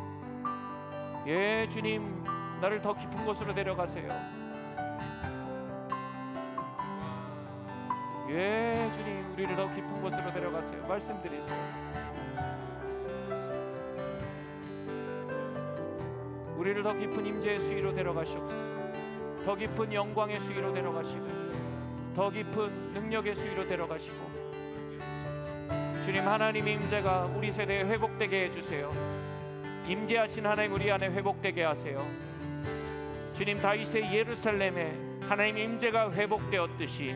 예 주님 나를 더 깊은 곳으로 데려가세요. 예 주님 우리를 더 깊은 곳으로 데려가세요. 말씀드리세요. 우리를 더 깊은 임재의 수위로 데려가시옵소서. 더 깊은 영광의 수위로 데려가시고 더 깊은 능력의 수위로 데려가시고 주님 하나님의 임재가 우리 세대에 회복되게 해주세요. 임재하신 하나님 우리 안에 회복되게 하세요. 주님 다윗의 예루살렘에 하나님의 임재가 회복되었듯이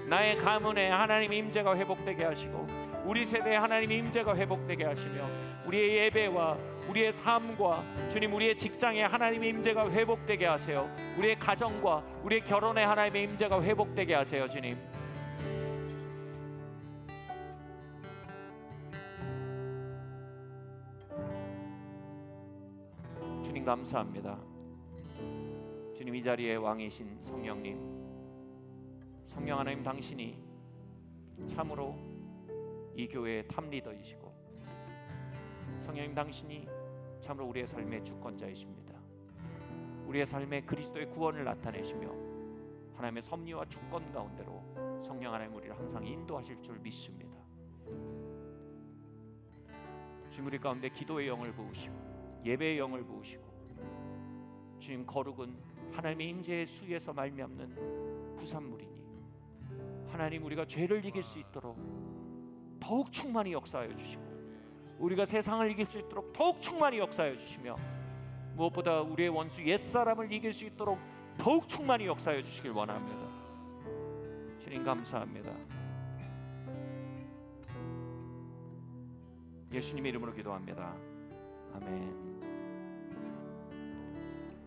나의 가문에 하나님의 임재가 회복되게 하시고 우리 세대에 하나님의 임재가 회복되게 하시며 우리의 예배와 우리의 삶과 주님 우리의 직장에 하나님의 임재가 회복되게 하세요. 우리의 가정과 우리의 결혼에 하나님의 임재가 회복되게 하세요. 주님 주님 감사합니다. 주님 이 자리에 왕이신 성령님, 성령 하나님 당신이 참으로 이 교회의 탑리더이시고 성령님 당신이 참으로 우리의 삶의 주권자이십니다. 우리의 삶에 그리스도의 구원을 나타내시며 하나님의 섭리와 주권 가운데로 성령 하나님 우리를 항상 인도하실 줄 믿습니다. 주님 우리 가운데 기도의 영을 부으시고 예배의 영을 부으시고 주님 거룩은 하나님의 임재의 수위에서 말미암는 부산물이니 하나님 우리가 죄를 이길 수 있도록 더욱 충만히 역사하여 주시고 우리가 세상을 이길 수 있도록 더욱 충만히 역사하여 주시며 무엇보다 우리의 원수 옛사람을 이길 수 있도록 더욱 충만히 역사하여 주시길 원합니다. 주님 감사합니다. 예수님의 이름으로 기도합니다. 아멘.